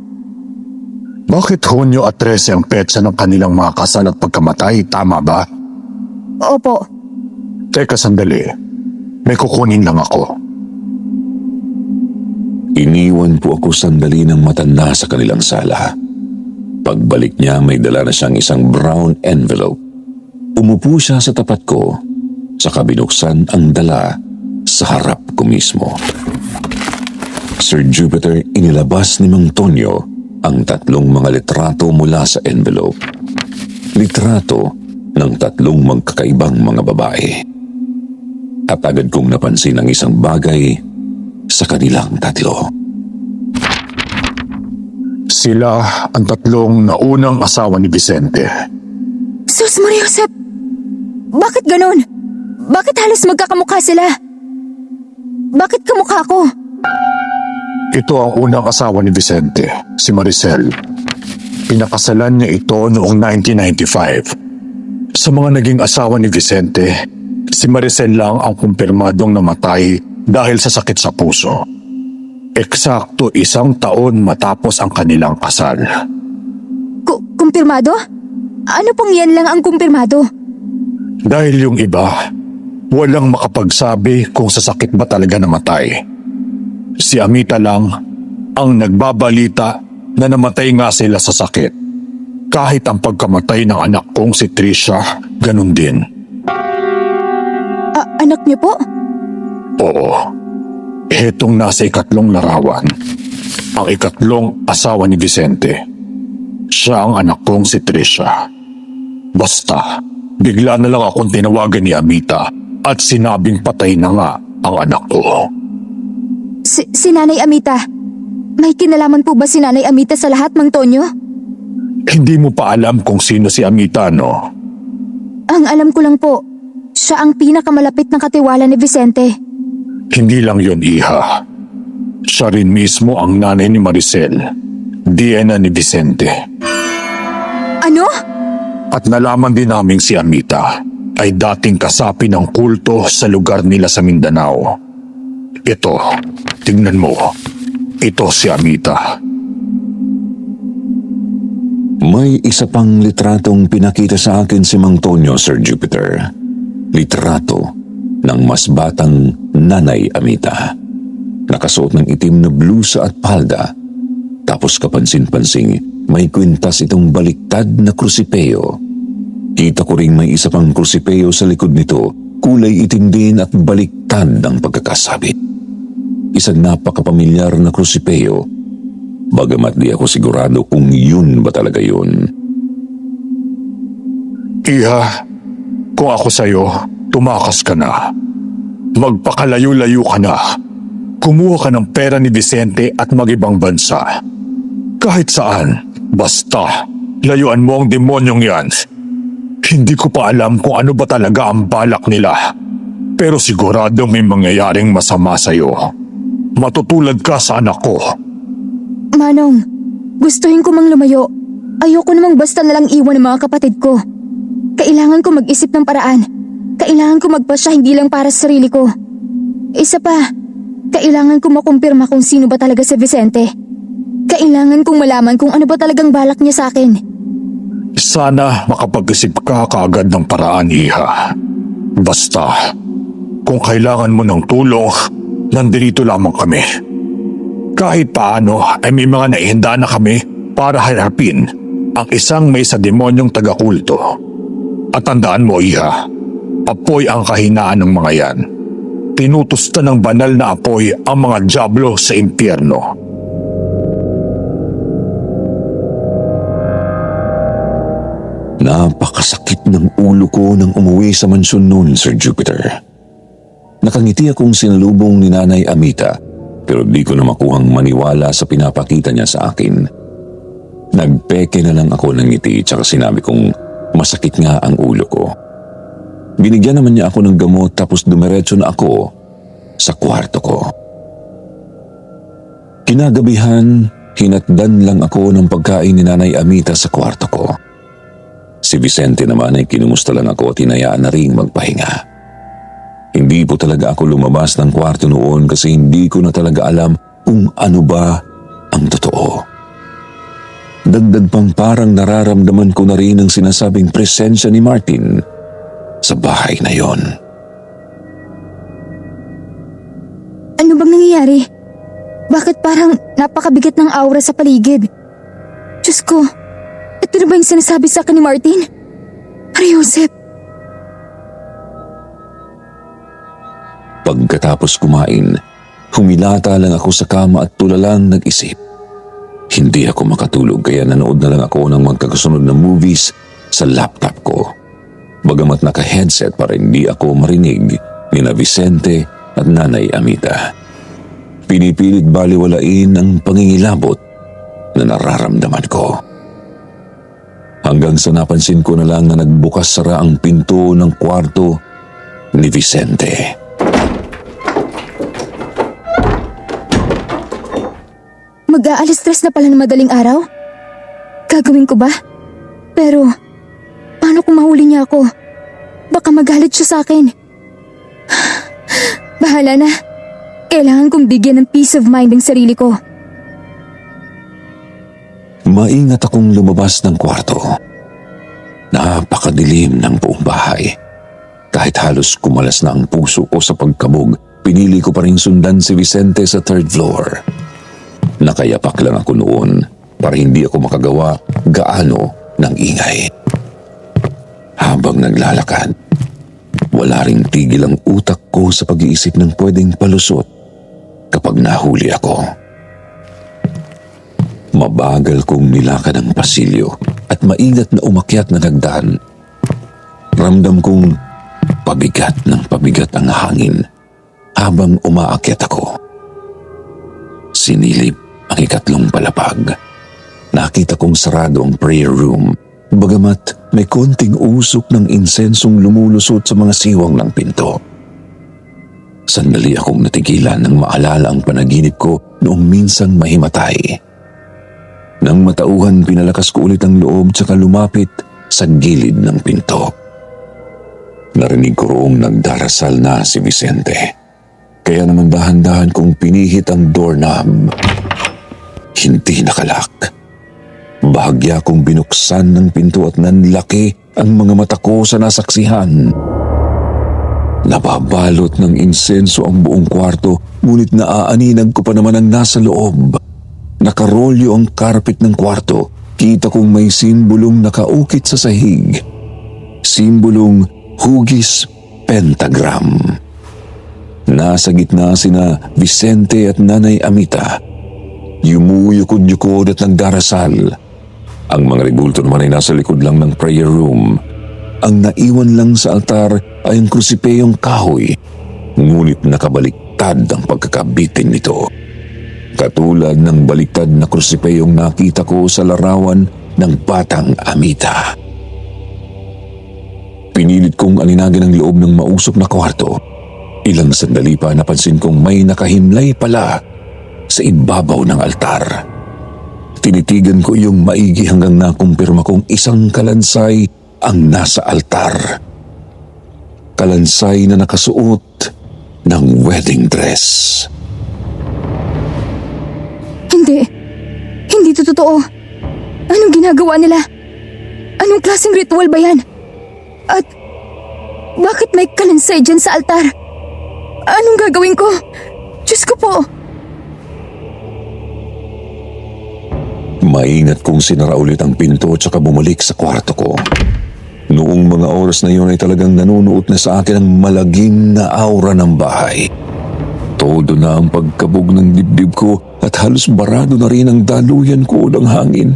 Bakit Hunyo at 13 ang petsa ng kanilang mga kasal at pagkamatay? Tama ba? Opo. Teka sandali. May kukunin lang ako. Iniwan po ako sandali ng matanda sa kanilang sala. Pagbalik niya may dala na siyang isang brown envelope. Umupo siya sa tapat ko, saka binuksan ang dala sa harap ko mismo. Sir Jupiter, inilabas ni Mang Tonyo ang 3 mga litrato mula sa envelope. Litrato ng 3 magkakaibang mga babae. At agad kong napansin ang isang bagay sa kanilang 3. Sila ang 3 naunang asawa ni Vicente. Sus Maria Josep! Bakit ganon? Bakit halos magkakamukha sila? Bakit kamukha ko? Ito ang unang asawa ni Vicente, si Maricel. Pinakasalan niya ito noong 1995. Sa mga naging asawa ni Vicente, si Maricel lang ang kumpirmadong namatay dahil sa sakit sa puso. Eksakto 1 taon matapos ang kanilang kasal. Kumpirmado? Ano pong yan lang ang kumpirmado? Dahil yung iba, walang makapagsabi kung sa sakit ba talaga namatay. Si Amita lang ang nagbabalita na namatay nga sila sa sakit. Kahit ang pagkamatay ng anak kong si Trisha, ganun din. Anak niyo po? Oo. Hetong nasa 2 larawan. Ang 3 asawa ni Vicente. Siya ang anak kong si Trisha. Basta, bigla na lang akong tinawagan ni Amita at sinabing patay na nga ang anak ko. Si Nanay Amita. May kinalaman po ba si Nanay Amita sa lahat, Mang Tonyo? Hindi mo pa alam kung sino si Amita, no? Ang alam ko lang po, siya ang pinakamalapit na katiwala ni Vicente. Hindi lang yon, Iha. Siya rin mismo ang nanay ni Maricel, Diana ni Vicente. Ano? At nalaman din naming si Amita ay dating kasapi ng kulto sa lugar nila sa Mindanao. Ito, tingnan mo. Ito si Amita. May isa pang litratong pinakita sa akin si Mang Tonyo, Sir Jupiter. Litrato ng mas batang Nanay Amita. Nakasuot ng itim na blusa at palda Tapos kapansin-pansing, may kwintas itong baliktad na krusipeo. Kita ko ring may isa pang krusipeo sa likod nito, kulay itim din at baliktad ang pagkakasabit. Isang napakapamilyar na krusipeo, bagamat di ako sigurado kung yun ba talaga yun. Iha, kung ako sa'yo, tumakas ka na. Magpakalayo-layo ka na. Kumuha ka ng pera ni Vicente at mag-ibang bansa. Kahit saan, basta, layuan mo ang demonyong yan. Hindi ko pa alam kung ano ba talaga ang balak nila. Pero sigurado may mangyayaring masama sa'yo. Matutulad ka sa anak ko. Manong, gustuhin ko mang lumayo. Ayoko namang basta nalang iwan ng mga kapatid ko. Kailangan ko mag-isip ng paraan. Kailangan ko magpasya hindi lang para sa sarili ko. Isa pa, kailangan ko makumpirma kung sino ba talaga si Vicente. Kailangan kong malaman kung ano ba talagang balak niya sa akin. Sana makapag-isip ka kaagad ng paraan, Iha. Basta, kung kailangan mo ng tulong, nandito lamang kami. Kahit paano ay may mga naihanda na kami para harapin ang isang may sa demonyong taga-kulto. At tandaan mo, Iha, apoy ang kahinaan ng mga yan. Tinutusta ng banal na apoy ang mga dyablo sa impyerno. Napakasakit ng ulo ko nang umuwi sa mansyon noon, Sir Jupiter. Nakangiti akong sinalubong ni Nanay Amita, pero di ko na makuhang maniwala sa pinapakita niya sa akin. Nagpeke na lang ako ng ngiti tsaka sinabi kong masakit nga ang ulo ko. Binigyan naman niya ako ng gamot tapos dumiretso na ako sa kwarto ko. Kinagabihan, hinatdan lang ako ng pagkain ni Nanay Amita sa kwarto ko. Si Vicente naman ay kinumusta lang ako at hinayaan na ring magpahinga. Hindi po talaga ako lumabas ng kwarto noon kasi hindi ko na talaga alam kung ano ba ang totoo. Dagdag pang parang nararamdaman ko na rin ang sinasabing presensya ni Martin sa bahay na yon. Ano bang nangyayari? Bakit parang napakabigat ng aura sa paligid? Diyos ko, ito na ba yung sinasabi sa akin ni Martin? Hari Josep. Pagkatapos kumain, humilata lang ako sa kama at tulalang nag-isip. Hindi ako makatulog kaya nanood na lang ako ng magkakasunod na movies sa laptop ko. Bagamat naka-headset para hindi ako marinig ni na Vicente at Nanay Amita. Pinipilit baliwalain ang pangingilabot na nararamdaman ko. Hanggang sa napansin ko na lang na nagbukas sara ang pinto ng kwarto ni Vicente. Mag-aalas 3 na pala ng madaling araw? Gagawin ko ba? Pero, paano kung mahuli niya ako? Baka magalit siya sa akin. Bahala na. Kailangan kong bigyan ng peace of mind ang sarili ko. Maingat akong lumabas ng kwarto. Napakadilim ng buong bahay. Kahit halos kumalas na ang puso ko sa pagkabog, pinili ko pa rin sundan si Vicente sa 3rd floor. Nakayapak lang ako noon para hindi ako makagawa gaano ng ingay. Habang naglalakad, wala ring tigil ang utak ko sa pag-iisip ng pwedeng palusot kapag nahuli ako. Mabagal kong nilakad ang pasilyo at maingat na umakyat na hagdan. Ramdam kong pabigat ng pabigat ang hangin habang umaakyat ako. Sinilip ang ikatlong palapag. Nakita kong sarado ang prayer room, bagamat may konting usok ng insensong lumulusot sa mga siwang ng pinto. Sandali akong natigilan nang maalala ang panaginip ko noong minsang mahimatay. Nang matauhan, pinalakas ko ulit ang loob tsaka lumapit sa gilid ng pinto. Narinig ko roong nagdarasal na si Vicente. Kaya naman dahan-dahan kong pinihit ang doorknob. Hindi nakalak. Bahagya kong binuksan ng pinto at nanlaki ang mga mata ko sa nasaksihan. Nababalot ng insenso ang buong kwarto, ngunit naaaninag ko pa naman ang nasa loob. nakarolyo ang carpet ng kwarto, kita kong may simbolong nakaukit sa sahig. Simbolong hugis pentagram. Nasa gitna sina Vicente at Nanay Amita. Yumuyukod-yukod at nagdarasal. Ang mga rebulto naman ay nasa likod lang ng prayer room. Ang naiwan lang sa altar ay ang krusipeyong kahoy, ngunit nakabaliktad ang pagkakabitin nito. Katulad ng baliktad na krusipeyong nakita ko sa larawan ng batang Amita. Pinilit kong alinagin ang loob ng mausok na kwarto. Ilang sandali pa napansin kong may nakahimlay pala sa ibabaw ng altar. Tinitigan ko yung maigi hanggang nakumpirma kong isang kalansay ang nasa altar. Kalansay na nakasuot ng wedding dress. Hindi to totoo. Anong ginagawa nila? Anong klaseng ritual ba yan? At bakit may kalansay dyan sa altar? Anong gagawin ko? Diyos ko po! Maingat kong sinara ulit ang pinto at saka bumalik sa kwarto ko. Noong mga oras na yun ay talagang nanunuot na sa akin ang malagim na aura ng bahay. Todo na ang pagkabog ng dibdib ko at halos barado na rin ang daluyan ko ng hangin.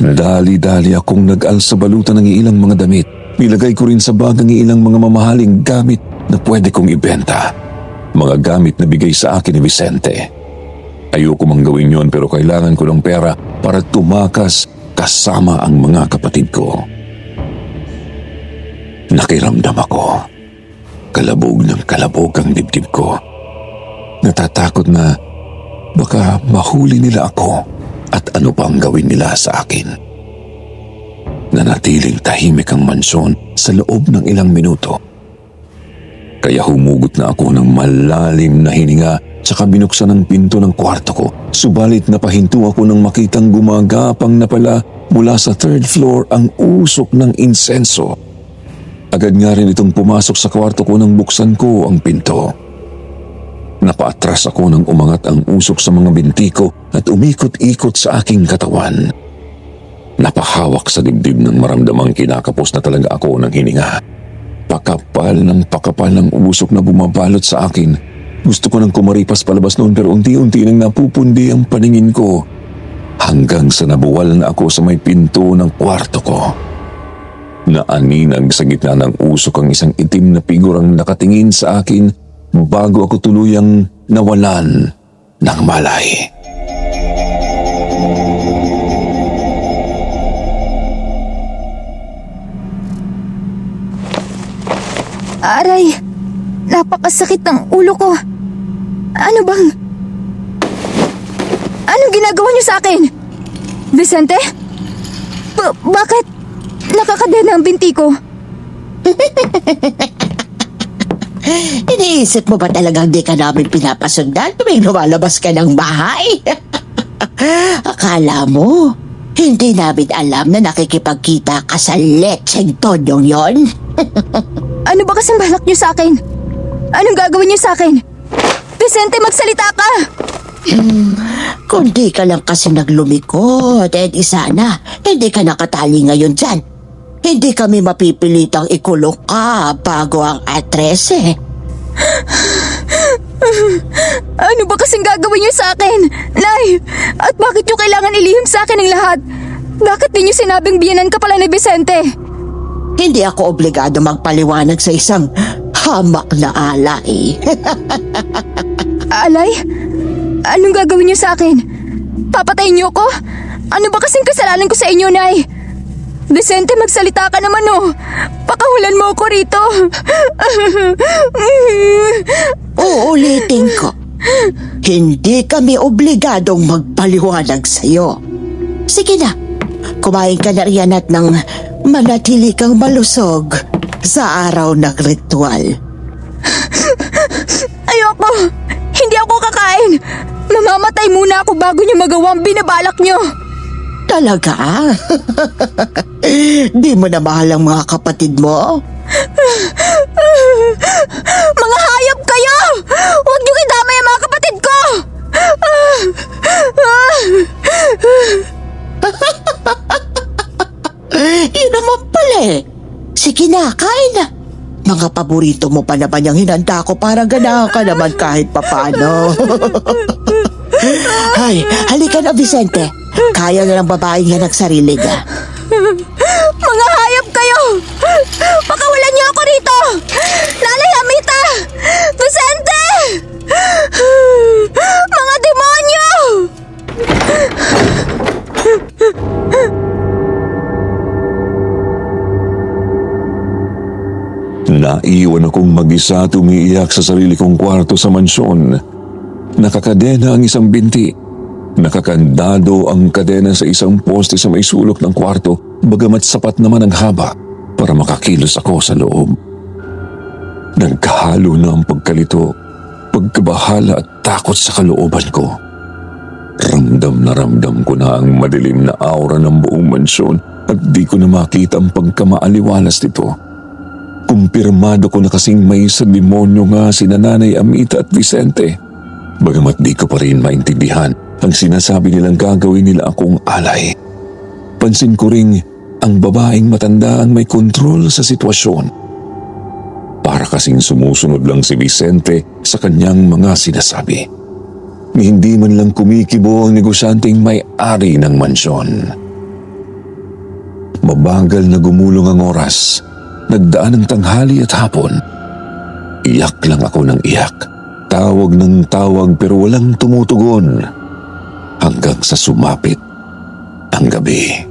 Dali-dali akong nag-alsa balutan ng ilang mga damit. Nilagay ko rin sa bag ang ilang mga mamahaling gamit na pwede kong ibenta. Mga gamit na bigay sa akin ni Vicente. Ayoko mang gawin yon pero kailangan ko ng pera para tumakas kasama ang mga kapatid ko. Nakiramdam ako. Kalabog ng kalabog ang dibdib ko. Natatakot na baka mahuli nila ako at ano pang gawin nila sa akin. Nanatiling tahimik ang mansyon sa loob ng ilang minuto. Kaya humugot na ako ng malalim na hininga saka binuksan ang pinto ng kwarto ko. Subalit napahinto ako nang makitang gumagapang na pala mula sa third floor ang usok ng insenso. Agad nga rin itong pumasok sa kwarto ko nang buksan ko ang pinto. Napaatras ako nang umangat ang usok sa mga binti ko at umikot-ikot sa aking katawan. Napahawak sa dibdib ng maramdamang kinakapos na talaga ako ng hininga. Pakapal ng usok na bumabalot sa akin. Gusto ko nang kumaripas palabas noon pero unti-unti nang napupundi ang paningin ko hanggang sa nabuwal na ako sa may pinto ng kwarto ko. Naaninag sa gitna ng usok ang isang itim na figurang nakatingin sa akin bago ako tuluyang nawalan ng malay. Aray, napakasakit ng ulo ko. Anong ginagawa niyo sa akin? Vicente? Bakit nakakadena ang binti ko? Iniisip mo ba talagang di ka namin pinapasundan tuwing lumalabas ka ng bahay? Akala mo, hindi namin alam na nakikipagkita ka sa lecheng tonyong yon? Ano ba kasing balak niyo sa akin? Anong gagawin niyo sa akin? Vicente, magsalita ka! Kung di ka lang kasi naglumikod, di sana, hindi ka nakatali ngayon dyan. Hindi kami mapipilitang ikulong ka bago ang atres Ano ba kasing gagawin niyo sa akin? Nay, at bakit niyo kailangan ilihim sa akin ang lahat? Bakit di niyo sinabing biyenan ka pala ni Vicente? Hindi ako obligado magpaliwanag sa isang hamak na alay. Alay? Anong gagawin niyo sa akin? Papatayin niyo ko? Ano ba kasing kasalanan ko sa inyo, Nay? Vicente, magsalita ka naman, oh. Pakahulan mo ako rito. Uulitin ko. Hindi kami obligadong magpaliwanag sa'yo. Sige na, kumain ka na riyan at nang manatili kang malusog sa araw ng ritual. Ayoko! Hindi ako kakain! Mamamatay muna ako bago niyo magawa ang binabalak niyo! Talaga? Di mo na mahal ang mga kapatid mo? Mga hayop kayo! Huwag niyo idamay ang mga kapatid ko! Yun naman pala eh. Sige na, kain na. Mga paborito mo pa naman yung hinanda ko para ganahan ka naman kahit papano. Hay, halika na Vicente. Kaya na ng babaeng yan ang sarili niya. Mga hayop kayo! Pakawalan niyo ako rito! Nanay Amita! Vicente! Mga demonyo! Naiwan akong mag-isa at umiiyak sa sarili kong kwarto sa mansyon. Nakakadena ang isang binti. Nakakandado ang kadena sa isang poste sa may sulok ng kwarto, bagamat sapat naman ang haba para makakilos ako sa loob. Nagkahalo na ang pagkalito, pagkabahala at takot sa kalooban ko. Ramdam ko na ang madilim na aura ng buong mansyon at di ko na makita ang pagkamaaliwalas nito. Kumpirmado ko na kasing may sa demonyo nga si Nanay Amita at Vicente. Bagamat di ko pa rin maintindihan ang sinasabi nilang gagawin nila akong alay. Pansin ko ring ang babaeng matanda ang may kontrol sa sitwasyon. Para kasing sumusunod lang si Vicente sa kanyang mga sinasabi. Ni hindi man lang kumikibo ang negosyanteng may-ari ng mansyon. Mabagal na gumulong ang oras. Nagdaan ang tanghali at hapon. Iyak lang ako ng iyak. Tawag ng tawag pero walang tumutugon. Hanggang sa sumapit ang gabi.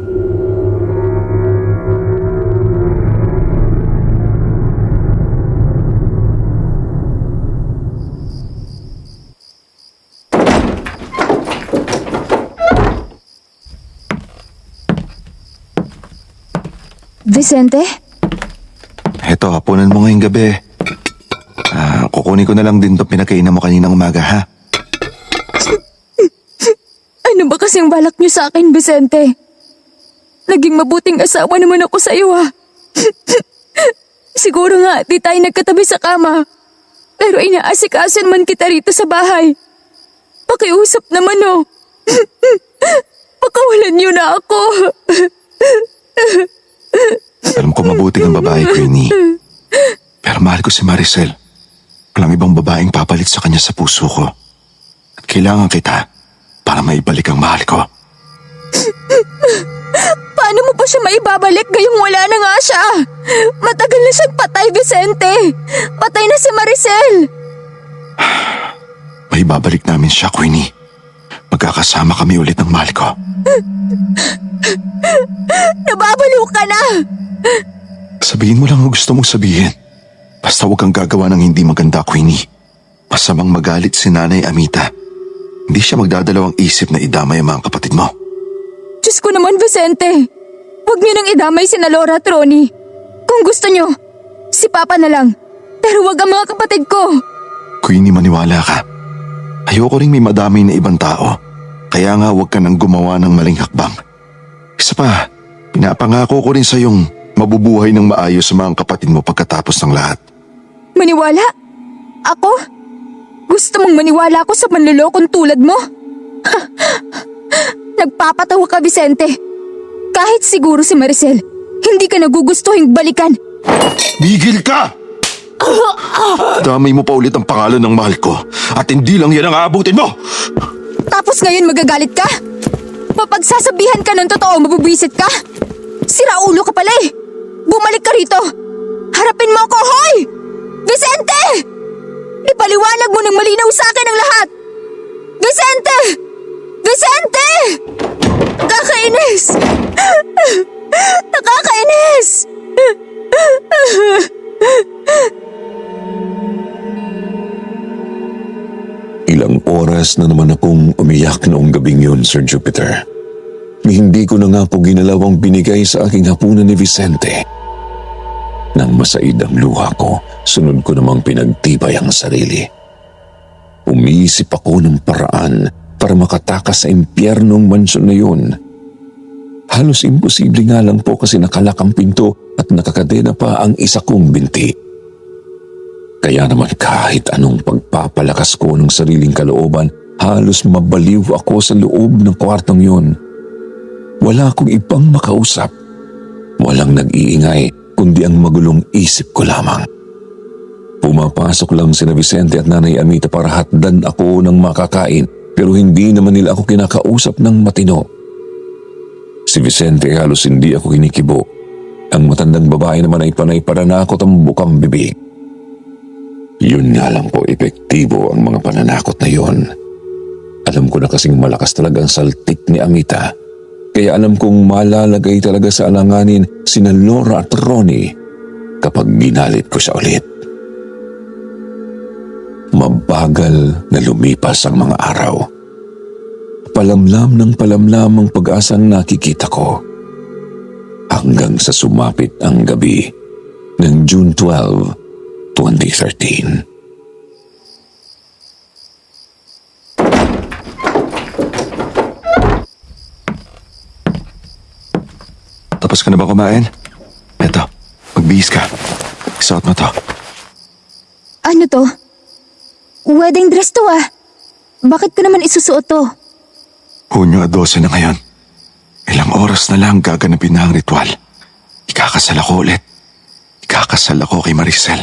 Vicente? Heto, hapunan mo ngayong gabi. Kukunin ko na lang din itong pinakainan mo kaninang umaga, ha? Ano ba kasing balak niyo sa akin, Vicente? Naging mabuting asawa naman ako sa iyo, ha? Siguro nga, di tayo nagkatabi sa kama. Pero inaasikasan man kita rito sa bahay. Pakiusap naman, oh. Pakawalan niyo na ako. Alam ko mabuti ang babae, Queenie. Pero mahal ko si Maricel. Walang ibang babaeng papalit sa kanya sa puso ko. At kailangan kita para maibalik ang mahal ko. Paano mo pa siya maibabalik gayong wala na nga siya? Matagal na siyang patay, Vicente. Patay na si Maricel. Maibabalik namin siya, Queenie. Magkakasama kami ulit ng mahal ko. Nababaliw ka na. Sabihin mo lang ang gusto mong sabihin. Basta huwag kang gagawa ng hindi maganda, Queenie. Masamang magalit si Nanay Amita. Hindi siya magdadalawang isip na idamay ang mga kapatid mo. Diyos ko naman, Vicente. Huwag niyo nang idamay si Laura at Ronnie. Kung gusto niyo, si Papa na lang. Pero huwag ang mga kapatid ko. Queenie, maniwala ka. Ayoko ring may madamay na ibang tao. Kaya nga huwag ka nang gumawa ng maling hakbang. Isa pa, pinapangako ko rin sa yung mabubuhay ng maayos sa mga kapatid mo pagkatapos ng lahat. Maniwala? Ako? Gusto mong maniwala ako sa manlolokong tulad mo? Nagpapatawa ka, Vicente. Kahit siguro si Maricel, hindi ka nagugustuhin balikan. Bigil ka! Damay mo pa ulit ang pangalan ng mahal ko at hindi lang yan ang aabutin mo! Tapos ngayon magagalit ka? Mapagsasabihan ka ng totoo, mabubwisit ka? Sira ulo ka pala eh! Bumalik ka rito! Harapin mo ako, hoy! Vicente! Ipaliwanag mo ng malinaw sa akin ang lahat! Vicente! Vicente! Nakakainis! Nakakainis! Ilang oras na naman akong umiyak noong gabing yun, Sir Jupiter. Hindi ko na nga po ginalaw ang binigay sa aking hapunan ni Vicente. Nang masaid ang luha ko, sunod ko namang pinagtibay ang sarili. Umiisip ako ng paraan para makatakas sa impyernong mansyon na yun. Halos imposible nga lang po kasi nakalak ang pinto at nakakadena pa ang isa kong binti. Kaya naman kahit anong pagpapalakas ko ng sariling kalooban, halos mabaliw ako sa loob ng kwartong yun. Wala akong ibang makausap Walang nag-iingay, kundi ang magulong isip ko lamang. Pumapasok lang sina Vicente at Nanay Amita para hatdan ako ng makakain, pero hindi naman nila ako kinakausap ng matino. Si Vicente ay halos hindi ako kinikibo. Ang matandang babae naman ay panay pananakot ang bukang bibig. Yun nga lang po, epektibo ang mga pananakot na yun. Alam ko na kasing malakas talaga ang saltik ni Amita. Kaya alam kong malalagay talaga sa alanganin sina Laura at Ronnie kapag ginalit ko siya ulit. Mabagal na lumipas ang mga araw. Palamlam ng palamlam ang pag-asang nakikita ko. Hanggang sa sumapit ang gabi ng June 12, 2013. Tapos ka na ba kumain? Eto, magbihis ka. Isuot mo to. Ano to? Wedding dress to ah. Bakit ko naman isusuot to? Hunyo 12 na ngayon. Ilang oras na lang gaganapin na ang ritual. Ikakasal ako ulit. Ikakasal ako kay Maricel.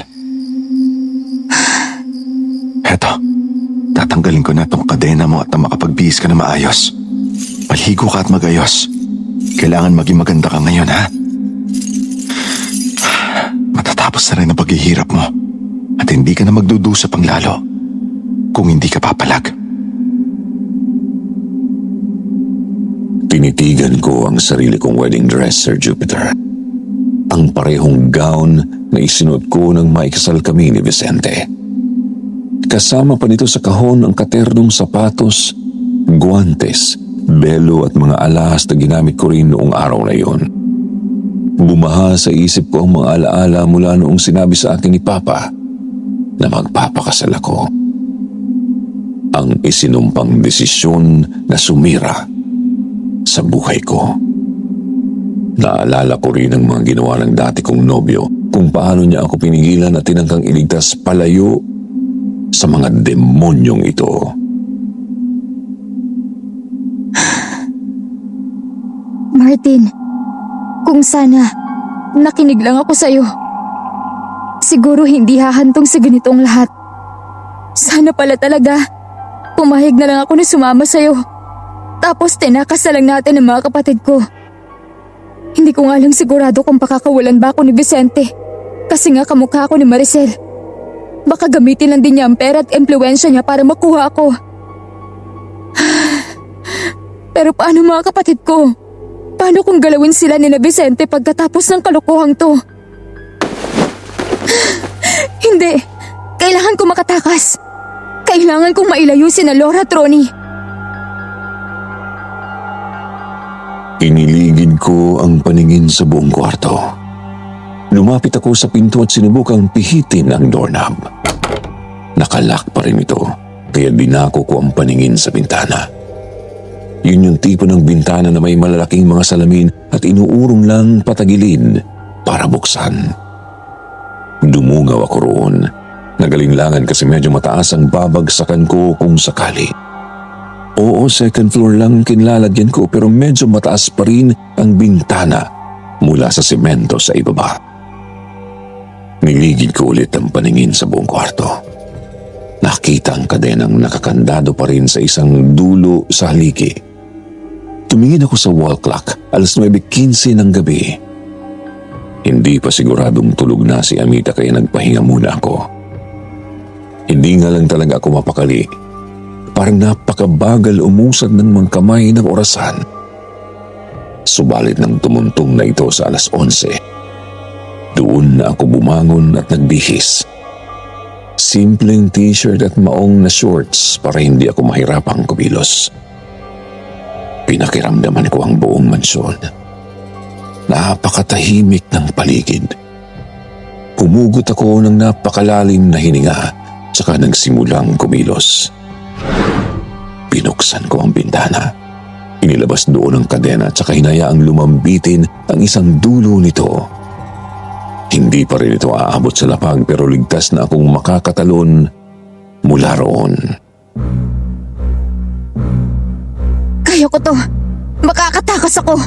Eto, tatanggalin ko na tong kadena mo at na makapagbihis ka na maayos. Maligo ka at magayos. Kailangan maging maganda ka ngayon, ha? Matatapos na rin ang paghihirap mo. At hindi ka na magdudusa pang lalo kung hindi ka papalag. Tinitigan ko ang sarili kong wedding dress, Sir Jupiter. Ang parehong gown na isinuot ko nang maikasal kami ni Vicente. Kasama pa nito sa kahon ang katernong sapatos, guantes, belo at mga alahas na ginamit ko rin noong araw na yon. Bumaha sa isip ko ang mga alaala mula noong sinabi sa akin ni Papa na magpapakasal ako. Ang isinumpang desisyon na sumira sa buhay ko. Naalala ko rin ang mga ginawa ng dati kong nobyo, kung paano niya ako pinigilan at tinangkang iligtas palayo sa mga demonyong ito. Martin, kung sana nakinig lang ako sa'yo. Siguro hindi hahantong sa ganitong lahat. Sana pala talaga pumayag na lang ako na sumama sa'yo. Tapos tinakas na lang natin ang mga kapatid ko. Hindi ko nga lang sigurado kung pakakawalan ba ako ni Vicente. Kasi nga kamukha ako ni Maricel. Baka gamitin lang din niya ang pera at impluwensya niya para makuha ako. Pero paano mga kapatid ko? Paano kung galawin sila ni na Vicente pagkatapos ng kalokohang to? Hindi. Kailangan ko makatakas. Kailangan kong mailayo si na Laura at Ronnie. Iniligid ko ang paningin sa buong kwarto. Lumapit ako sa pinto at sinubukang pihitin ang doorknob. Nakalak pa rin ito, kaya dinako ko ang paningin sa bintana. Yun yung tipo ng bintana na may malalaking mga salamin at inuurong lang patagilid para buksan. Dumungaw ako roon. Nagalinlangan kasi medyo mataas ang babagsakan ko kung sakali. Oo, second floor lang kinlalagyan ko pero medyo mataas pa rin ang bintana mula sa semento sa ibaba. Niligid ko ulit ang paningin sa buong kwarto. Nakita ang kadenang nakakandado pa rin sa isang dulo sa haligi. Tumingin ako sa wall clock, 9:15 ng gabi. Hindi pa siguradong tulog na si Amita kaya nagpahinga muna ako. Hindi nga lang talaga ako mapakali. Parang napakabagal umusad ng mga kamay ng orasan. Subalit nang tumuntong na ito sa 11:00, doon na ako bumangon at nagbihis. Simpleng t-shirt at maong na shorts para hindi ako mahirapang kumilos. Pinakiramdaman ko ang buong mansyon. Napakatahimik ng paligid. Humugot ako ng napakalalim na hininga tsaka nagsimulang kumilos. Pinuksan ko ang bintana. Inilabas doon ang kadena tsaka hinayaang lumambitin ang isang dulo nito. Hindi pa rin ito aabot sa lapag pero ligtas na akong makakatalon mula roon. Kaya ko to. Makakatakas ako.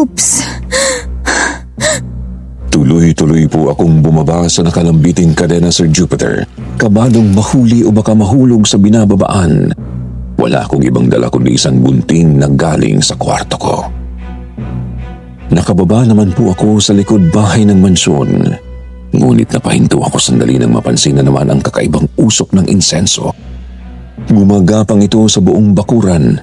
Oops. Tuloy-tuloy po akong bumaba sa nakalambiting kadena, Sir Jupiter. Kabadong mahuli o baka mahulog sa binababaan. Wala akong ibang dala kundi isang gunting na galing sa kwarto ko. Nakababa naman po ako sa likod bahay ng mansyon. Ngunit napahinto ako sandali nang mapansin na naman ang kakaibang usok ng insenso. Gumagapang ito sa buong bakuran.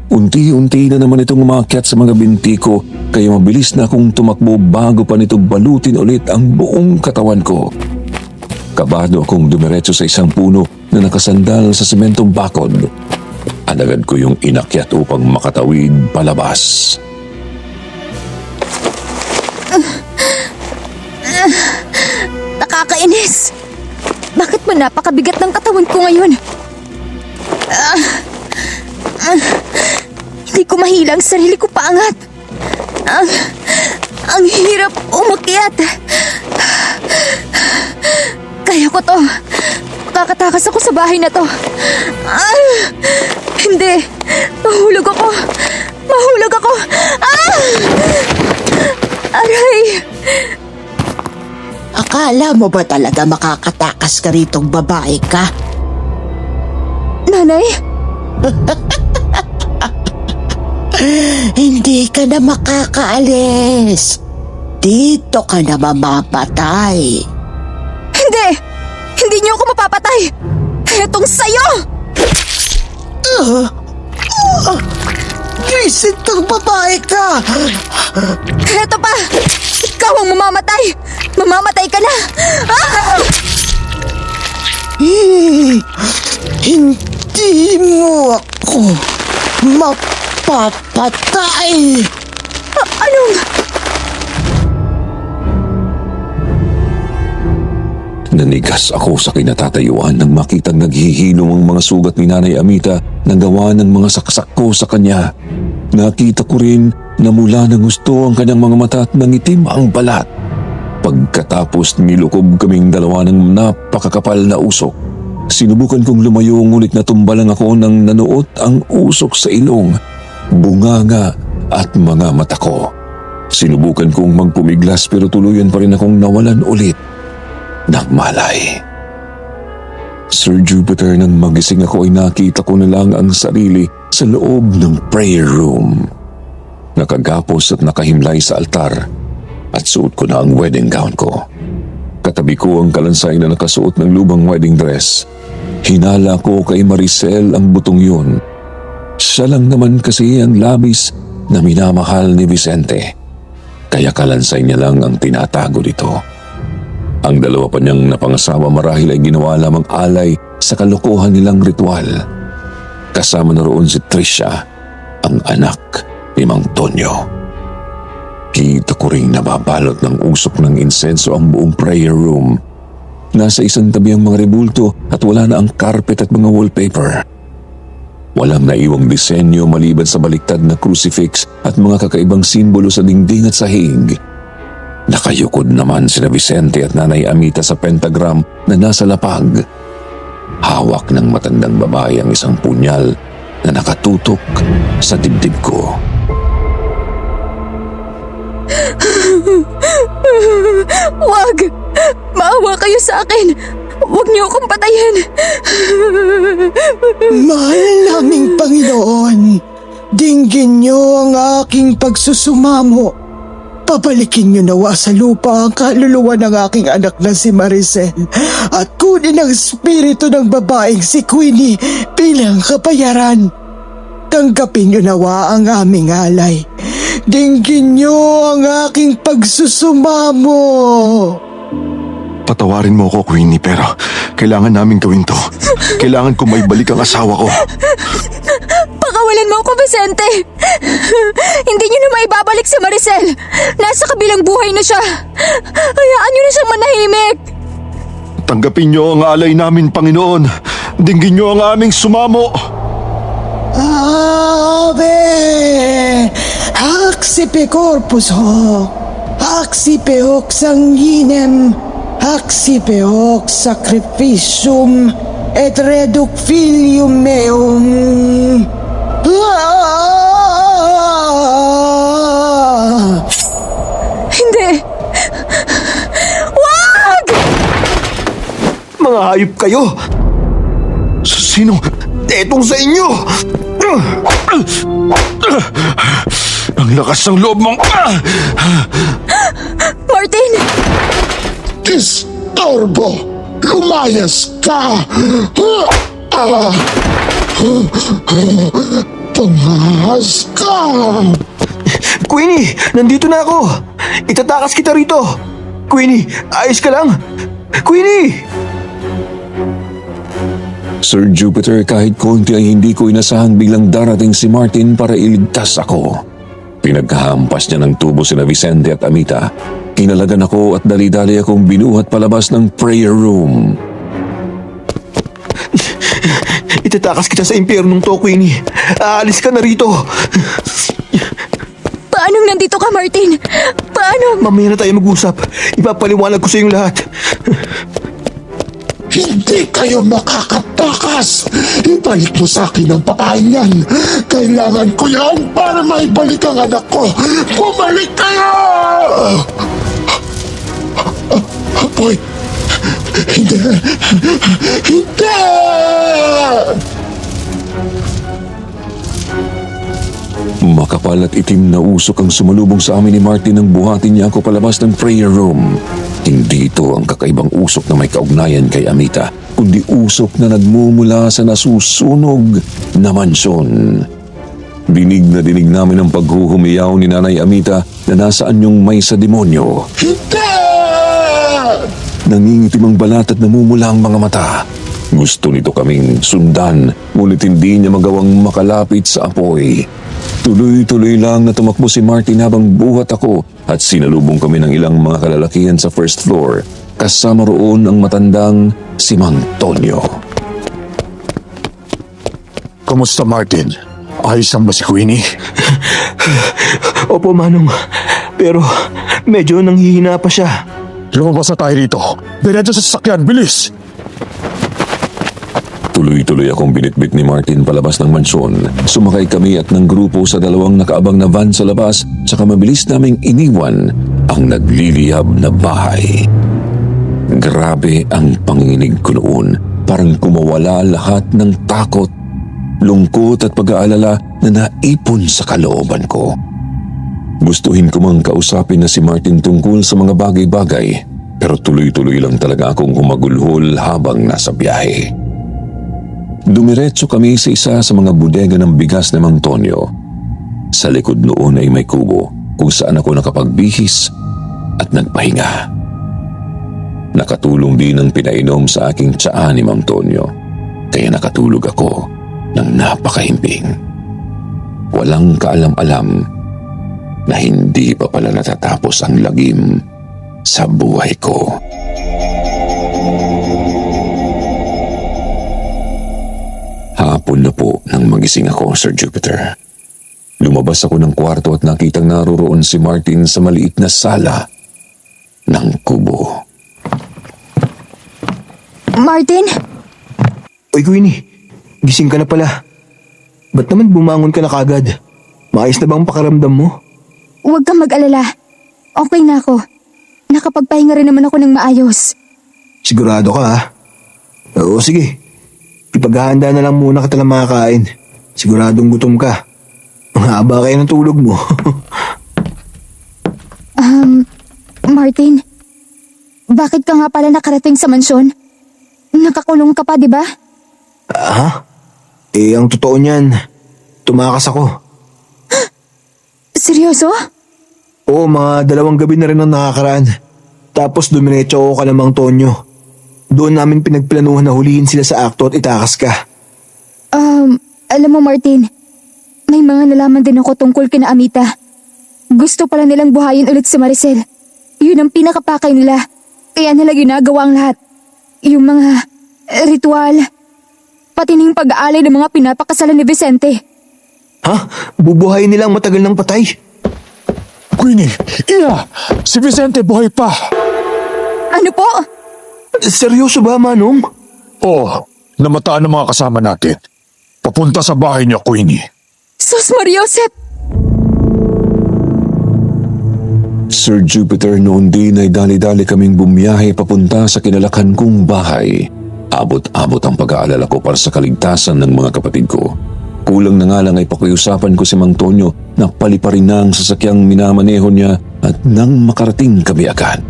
Unti-unti na naman itong umakyat sa mga binti ko, kaya mabilis na akong tumakbo bago pa nito balutin ulit ang buong katawan ko. Kabado akong dumiretso sa isang puno na nakasandal sa sementong bakod. Agad ko yung inakyat upang makatawid palabas. Nakakainis. Bakit ba napakabigat ng katawan ko ngayon? Hindi ko mahila ang sarili ko paangat. Ang hirap umakyat. Kaya ko to. Kakatakas ako sa bahay na to. Hindi. Mahulog ako. Mahulog ako. Aray! Akala mo ba talaga makakatakas ka ritong babae ka? Nanay? Hindi ka na makakaalis. Dito ka na mamamatay. Hindi! Hindi niyo ako mapapatay! Etong sayo! Visit kang babae ka! Eto pa! Ikaw ang mamamatay! Mamamatay ka na! Hindi mo ako mapapatay! Anong... Nanigas ako sa kinatatayuan nang makitang naghihilom ang mga sugat ni Nanay Amita na gawa ng mga saksak ko sa kanya. Nakita ko rin na mula ng gusto ang kanyang mga mata at nangitim ang balat. Pagkatapos nilukob kaming dalawa ng napakakapal na usok. Sinubukan kong lumayo ngunit natumba lang ako nang nanuot ang usok sa ilong, bunganga at mga mata ko. Sinubukan kong magpumiglas pero tuluyan pa rin akong nawalan ulit ng malay. Sir Jupiter, nang magising ako ay nakita ko na lang ang sarili sa loob ng prayer room. Nakagapos at nakahimlay sa altar at suot ko na ang wedding gown ko. Katabi ko ang kalansay na nakasuot ng lubang wedding dress. Hinala ko kay Maricel ang butong yun. Siya lang naman kasi ang labis na minamahal ni Vicente. Kaya kalansay niya lang ang tinatago dito. Ang dalawa pa niyang napangasawa marahil ay ginawa lamang alay sa kalokohan nilang ritual. Kasama na roon si Tricia, ang anak ni Mang Tonyo. Kita ko ring nababalot ng usok ng insenso ang buong prayer room. Nasa isang tabi ang mga rebulto at wala na ang carpet at mga wallpaper. Walang naiwang disenyo maliban sa baliktad na crucifix at mga kakaibang simbolo sa dingding at sahig. Nakayukod naman sina Vicente at Nanay Amita sa pentagram na nasa lapag. Hawak ng matandang babae ang isang punyal na nakatutok sa dibdib ko. Wag! Maawa kayo sa akin! Huwag niyo akong patayin! Mahal naming Panginoon, dinggin niyo ang aking pagsusumamo. Pabalikin niyo nawa sa lupa ang kaluluwa ng aking anak na si Maricel at kunin ang espiritu ng babaeng si Queenie bilang kapayaran. Tanggapin niyo nawa ang aming alay. Dinggin niyo ang aking pagsusumamo. Patawarin mo ako, Queenie, pero kailangan namin gawin to. Kailangan ko maibalik ang asawa ko. Pakawalan mo ako, Vicente! Hindi niyo na maibabalik si Maricel! Nasa kabilang buhay na siya! Hayaan niyo na siyang manahimik! Tanggapin niyo ang alay namin, Panginoon. Dinggin niyo ang aming sumamo. Ave! Axipe corpus hoc! Axipe hoc sanguinem! Axipe hoc sacrificium! Et reduc filium meum! Hayop kayo! Sino? Etong sa inyo! Ang lakas ng loob mong... Martin! Disturbo! Lumayas ka! Tumaas ka! Queenie, nandito na ako! Itatakas kita rito! Queenie, ayos ka lang? Queenie! Sir Jupiter, kahit konti ay hindi ko inasahang biglang darating si Martin para iligtas ako. Pinagkahampas niya ng tubo sina Vicente at Amita. Kinalagan ako at dali-dali akong binuhat palabas ng prayer room. Itatakas kita sa impyernong to, Queenie. Aalis ka na rito. Paano nandito ka, Martin? Paano? Mamaya na tayo mag-usap. Ipapaliwanag ko sa iyong lahat. Hindi kayo makakatakas! Ibalik mo sa akin ang babaeng yan! Kailangan ko yan para maibalik ang anak ko! Bumalik kayo! Boy! Hindi! Hindi! Makapal at itim na usok ang sumalubong sa amin ni Martin nang buhatin niya ako palabas ng prayer room. Hindi ito ang kakaibang usok na may kaugnayan kay Amita, kundi usok na nagmumula sa nasusunog na mansyon. Dinig na dinig namin ang paghuhumiyaw ni Nanay Amita na nasaan yung may sa demonyo. Hindi! Nangingitim ang balat at namumula ang mga mata. Gusto nito kaming sundan, ngunit hindi niya magawang makalapit sa apoy. Tuloy-tuloy lang na tumakbo si Martin habang buhat ako at sinalubong kami ng ilang mga kalalakihan sa first floor. Kasama roon ang matandang si Mang Tonyo. Kumusta, Martin? Ayos lang ba si Queenie? Opo, Manong. Pero medyo nanghihina pa siya. Lumabas na tayo rito. Diretso sa sasakyan, bilis! Tuloy-tuloy akong binitbit ni Martin palabas ng mansyon. Sumakay kami at ng grupo sa dalawang nakaabang na van sa labas, saka mabilis naming iniwan ang nagliliyab na bahay. Grabe ang panginginig ko noon. Parang kumawala lahat ng takot, lungkot at pag-aalala na naipon sa kalooban ko. Gustuhin ko mang kausapin na si Martin tungkol sa mga bagay-bagay, pero tuloy-tuloy lang talaga akong humagulhol habang nasa biyahe. Dumiretso kami sa isa sa mga bodega ng bigas ni Mang Tonyo. Sa likod noon ay may kubo kung saan ako nakapagbihis at nagpahinga. Nakatulong din ang pinainom sa aking tsaa ni Mang Tonyo, kaya nakatulog ako ng napakahimbing. Walang kaalam-alam na hindi pa pala natatapos ang lagim sa buhay ko. Hapon na po nang magising ako, Sir Jupiter. Lumabas ako ng kwarto at nakitang naroroon si Martin sa maliit na sala ng kubo. Martin? Oy, Queenie. Gising ka na pala. Ba't naman bumangon ka na kagad? Maayos na bang pakaramdam mo? Huwag kang mag-alala. Okay na ako. Nakapagpahinga rin naman ako ng maayos. Sigurado ka, ha? Oo, sige. Ipaghahanda na lang muna kita ng makakain. Siguradong gutom ka. Ang haba kayo ng tulog mo. Martin, bakit ka nga pala nakarating sa mansyon? Nakakulong ka pa, di ba? Ha? Ang totoo niyan, tumakas ako. Seryoso? Oo, mga 2 gabi na rin ang nakakaraan. Tapos dumiretso ako ka ng Mang Tonyo. Doon namin pinagplanuhan na hulihin sila sa akto at itakas ka. Alam mo, Martin, may mga nalaman din ako tungkol kina Amita. Gusto pala nilang buhayin ulit si Maricel. Yun ang pinakapakay nila. Kaya nila ginagawa ang lahat. Yung mga ritual, pati na yung pag-aalay ng mga pinapakasalan ni Vicente. Ha? Bubuhayin nila ang matagal ng patay? Queenie! Ina! Si Vicente buhay pa! Ano po? Seryoso ba, Manong? Oo, namataan ng mga kasama natin. Papunta sa bahay niyo, Queenie. Sus Mariosep! Sir Jupiter, noon din ay dali-dali kaming bumiyahe papunta sa kinalakhan kong bahay. Abot-abot ang pag-aalala ko para sa kaligtasan ng mga kapatid ko. Kulang na nga lang ay pakiusapan ko si Mang Tonyo na paliparin na ang sasakyang minamaneho niya at nang makarating kami agad.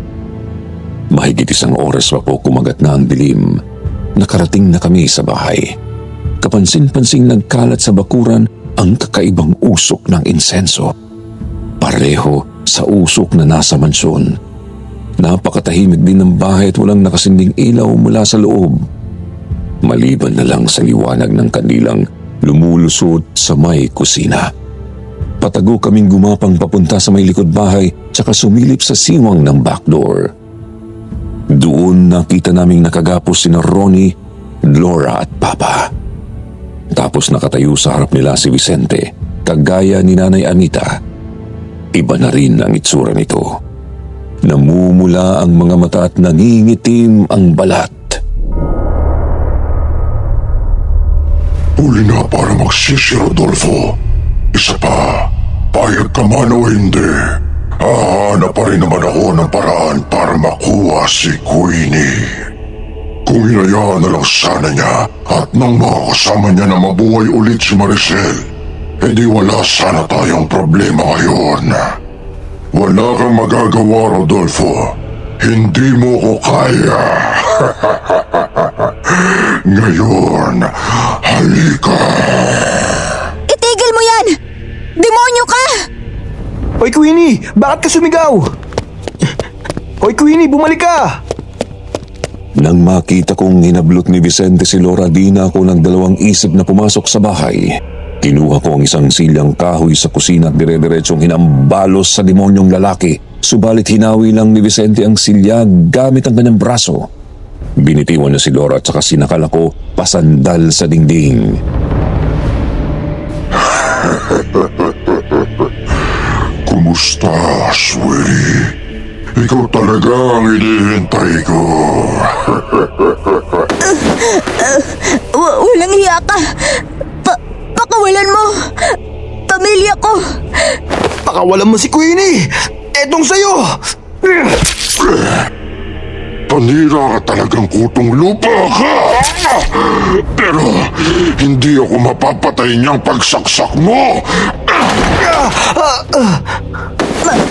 Mahigit 1 oras pa po kumagat na ang dilim. Nakarating na kami sa bahay. Kapansin-pansing nagkalat sa bakuran ang kakaibang usok ng insenso. Pareho sa usok na nasa mansyon. Napakatahimik din ng bahay at walang nakasinding ilaw mula sa loob. Maliban na lang sa liwanag ng kandilang lumulusot sa may kusina. Patago kaming gumapang papunta sa may likod bahay tsaka sumilip sa siwang ng backdoor. Doon nakita naming nakagapos sina Ronnie, Laura at Papa. Tapos nakatayo sa harap nila si Vicente, kagaya ni Nanay Anita. Iba na rin ang itsura nito. Namumula ang mga mata at nangingitim ang balat. Huli na para magsisi, Rodolfo. Isa pa, payag ka man o hindi, hahanap pa rin naman ako ng paraan para makuha si Queenie. Kung hinayaan na lang sana niya at nang makakasama niya na mabuhay ulit si Maricel, edi wala sana tayong problema ngayon. Wala kang magagawa, Rodolfo. Hindi mo ko kaya. Ngayon, halika. Itigil mo yan! Demonyo ka! Hoy Queenie, bakit ka sumigaw? Hoy Queenie, bumalik ka! Nang makita kong hinablot ni Vicente si Laura, di na ako nagdalawang isip na pumasok sa bahay. Kinuha ko ang isang silyang kahoy sa kusina at dire-diretsong hinambalos sa demonyong lalaki. Subalit hinawi lang ni Vicente ang silya gamit ang kanyang braso. Binitiwan na si Laura at saka sinakal ako pasandal sa dingding. Kumusta, sweetie? Ikaw talaga ang hinihintay ko. Walang hiya ka! Pakawalan mo! Pamilya ko! Pakawalan mo si Queenie! Etong sa'yo! Panira ka talagang kutong lupa ka! Pero hindi ako mapapatay niyang pagsaksak mo!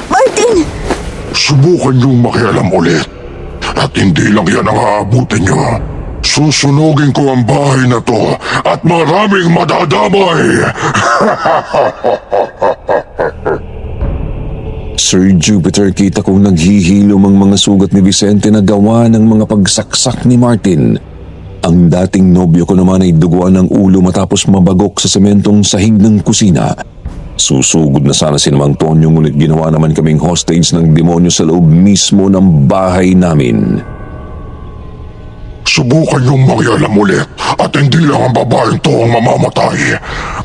Martin! Subukan niyong makialam ulit. At hindi lang yan ang aabutin niyo. Susunugin ko ang bahay na to at maraming madadamay! Sir Jupiter, kita kong naghihilom ang mga sugat ni Vicente na gawa ng mga pagsaksak ni Martin. Ang dating nobyo ko naman ay duguan ng ulo matapos mabagok sa sementong sahig ng kusina. Susugod na sana si Mang Tonyo ngunit ginawa naman kaming hostage ng demonyo sa loob mismo ng bahay namin. Subukan niyong makialam ulit at hindi lang ang babaeng to ang mamamatay.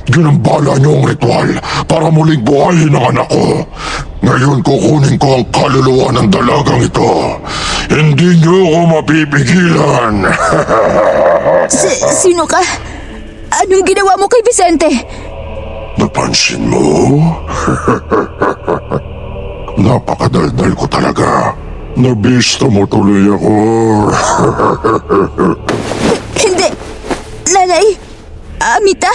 Ginambala niyo ang ritual para muling buhayin ang anak ko. Ngayon kukunin ko ang kaluluwa ng dalagang ito. Hindi niyo ako mapipigilan. Sino ka? Anong ginawa mo kay Vicente? Napansin mo? Napakadaldal ko talaga. Nabista mo tuloy ako. Hindi! Nanay! Amita!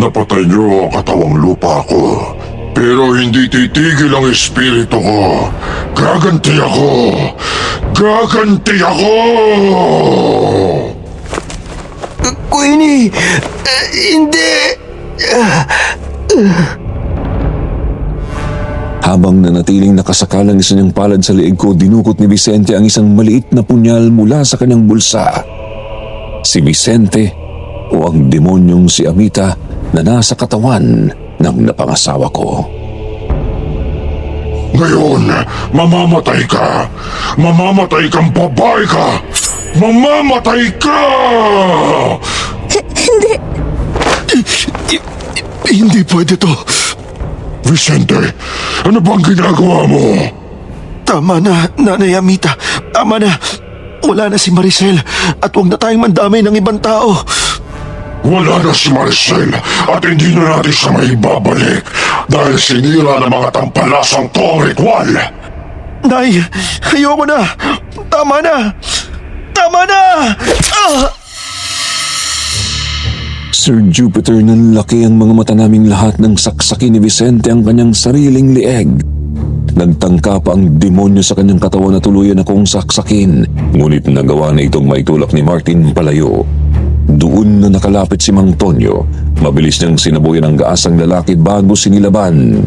Napatay niyo ang katawang lupa ko. Pero hindi titigil ang espiritu ko. Gaganti ako! Gaganti ako! Queenie! Hindi! Habang nanatiling nakasakal ang isa niyang palad sa leeg ko, dinukot ni Vicente ang isang maliit na punyal mula sa kanyang bulsa. Si Vicente o ang demonyong si Amita na nasa katawan ng napangasawa ko. Ngayon, mamamatay ka! Mamamatay kang babae ka! Mamamatay ka! Hindi! Hindi pwede to. Vicente, ano bang ginagawa mo? Tama na, Nanay Amita. Tama na. Wala na si Maricel at huwag na tayong mandamay ng ibang tao. Wala na si Maricel at hindi na natin siya maibabalik dahil sinira ng mga tampalasang to ang ritual. Nay, ayoko na. Tama na. Tama na! Sir Jupiter, nanlaki ang mga mata naming lahat nang saksakin ni Vicente ang kanyang sariling lieg. Nagtangka pa ang demonyo sa kanyang katawan na tuluyan akong saksakin. Ngunit nagawa na itong maitulak ni Martin palayo. Doon na nakalapit si Mang Tonyo. Mabilis niyang sinabuyan ang gaasang lalaki bago sinilaban.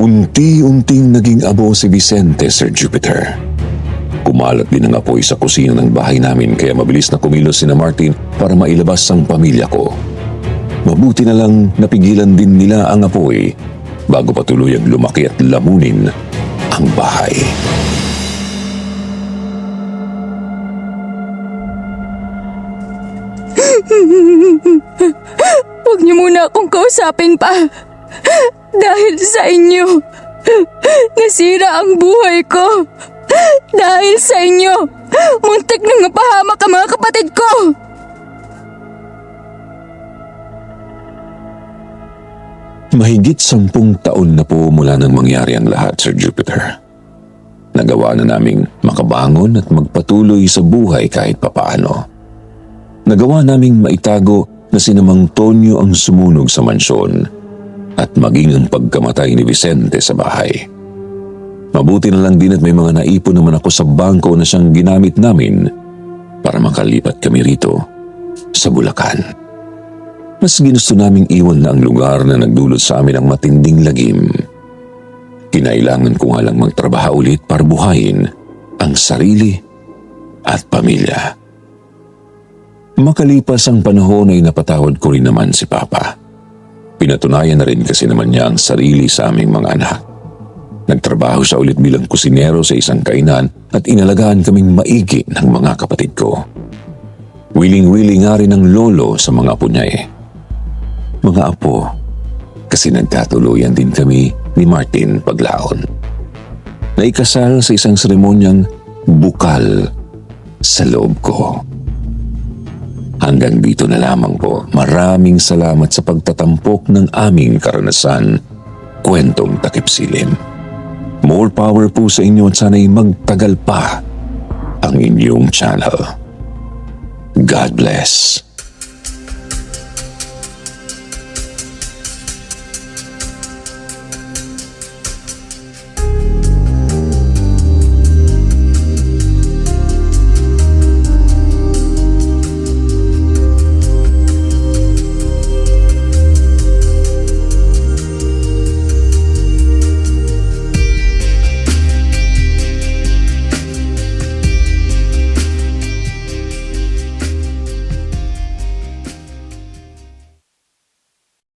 Unti-unting naging abo si Vicente, Sir Jupiter. Kumalat din ang apoy sa kusina ng bahay namin kaya mabilis na kumilos si Martin para mailabas ang pamilya ko. Mabuti na lang napigilan din nila ang apoy bago pa tuluyang lumaki at lamunin ang bahay. Huwag niyo muna akong kausapin pa. Dahil sa inyo, nasira ang buhay ko. Dahil sa inyo, muntik nang mapahamak ang mga kapatid ko. Mahigit 10 taon na po mula nang mangyari ang lahat, Sir Jupiter. Nagawa na naming makabangon at magpatuloy sa buhay kahit papaano. Nagawa naming maitago na si Mang Tonyo ang sumunog sa mansyon at maging ang pagkamatay ni Vicente sa bahay. Mabuti na lang din at may mga naipon naman ako sa bangko na siyang ginamit namin para makalipat kami rito sa Bulacan. Mas ginusto naming iwan na ang lugar na nagdulot sa amin ng matinding lagim. Kinailangan ko nga lang magtrabaho ulit para buhayin ang sarili at pamilya. Makalipas ang panahon ay napatawad ko rin naman si Papa. Pinatunayan na rin kasi naman niya ang sarili sa aming mga anak. Nagtrabaho siya ulit bilang kusinero sa isang kainan at inalagaan kaming maigi ng mga kapatid ko. Wiling-wiling nga rin ang lolo sa mga apo niya eh. Mga apo, kasi nagkatuluyan din kami ni Martin paglaon. Naikasal sa isang seremonyang bukal sa loob ko. Hanggang dito na lamang po. Maraming salamat sa pagtatampok ng aming karanasan. Kwentong Takip Silim. More power po sa inyo at sana'y magtagal pa ang inyong channel. God bless.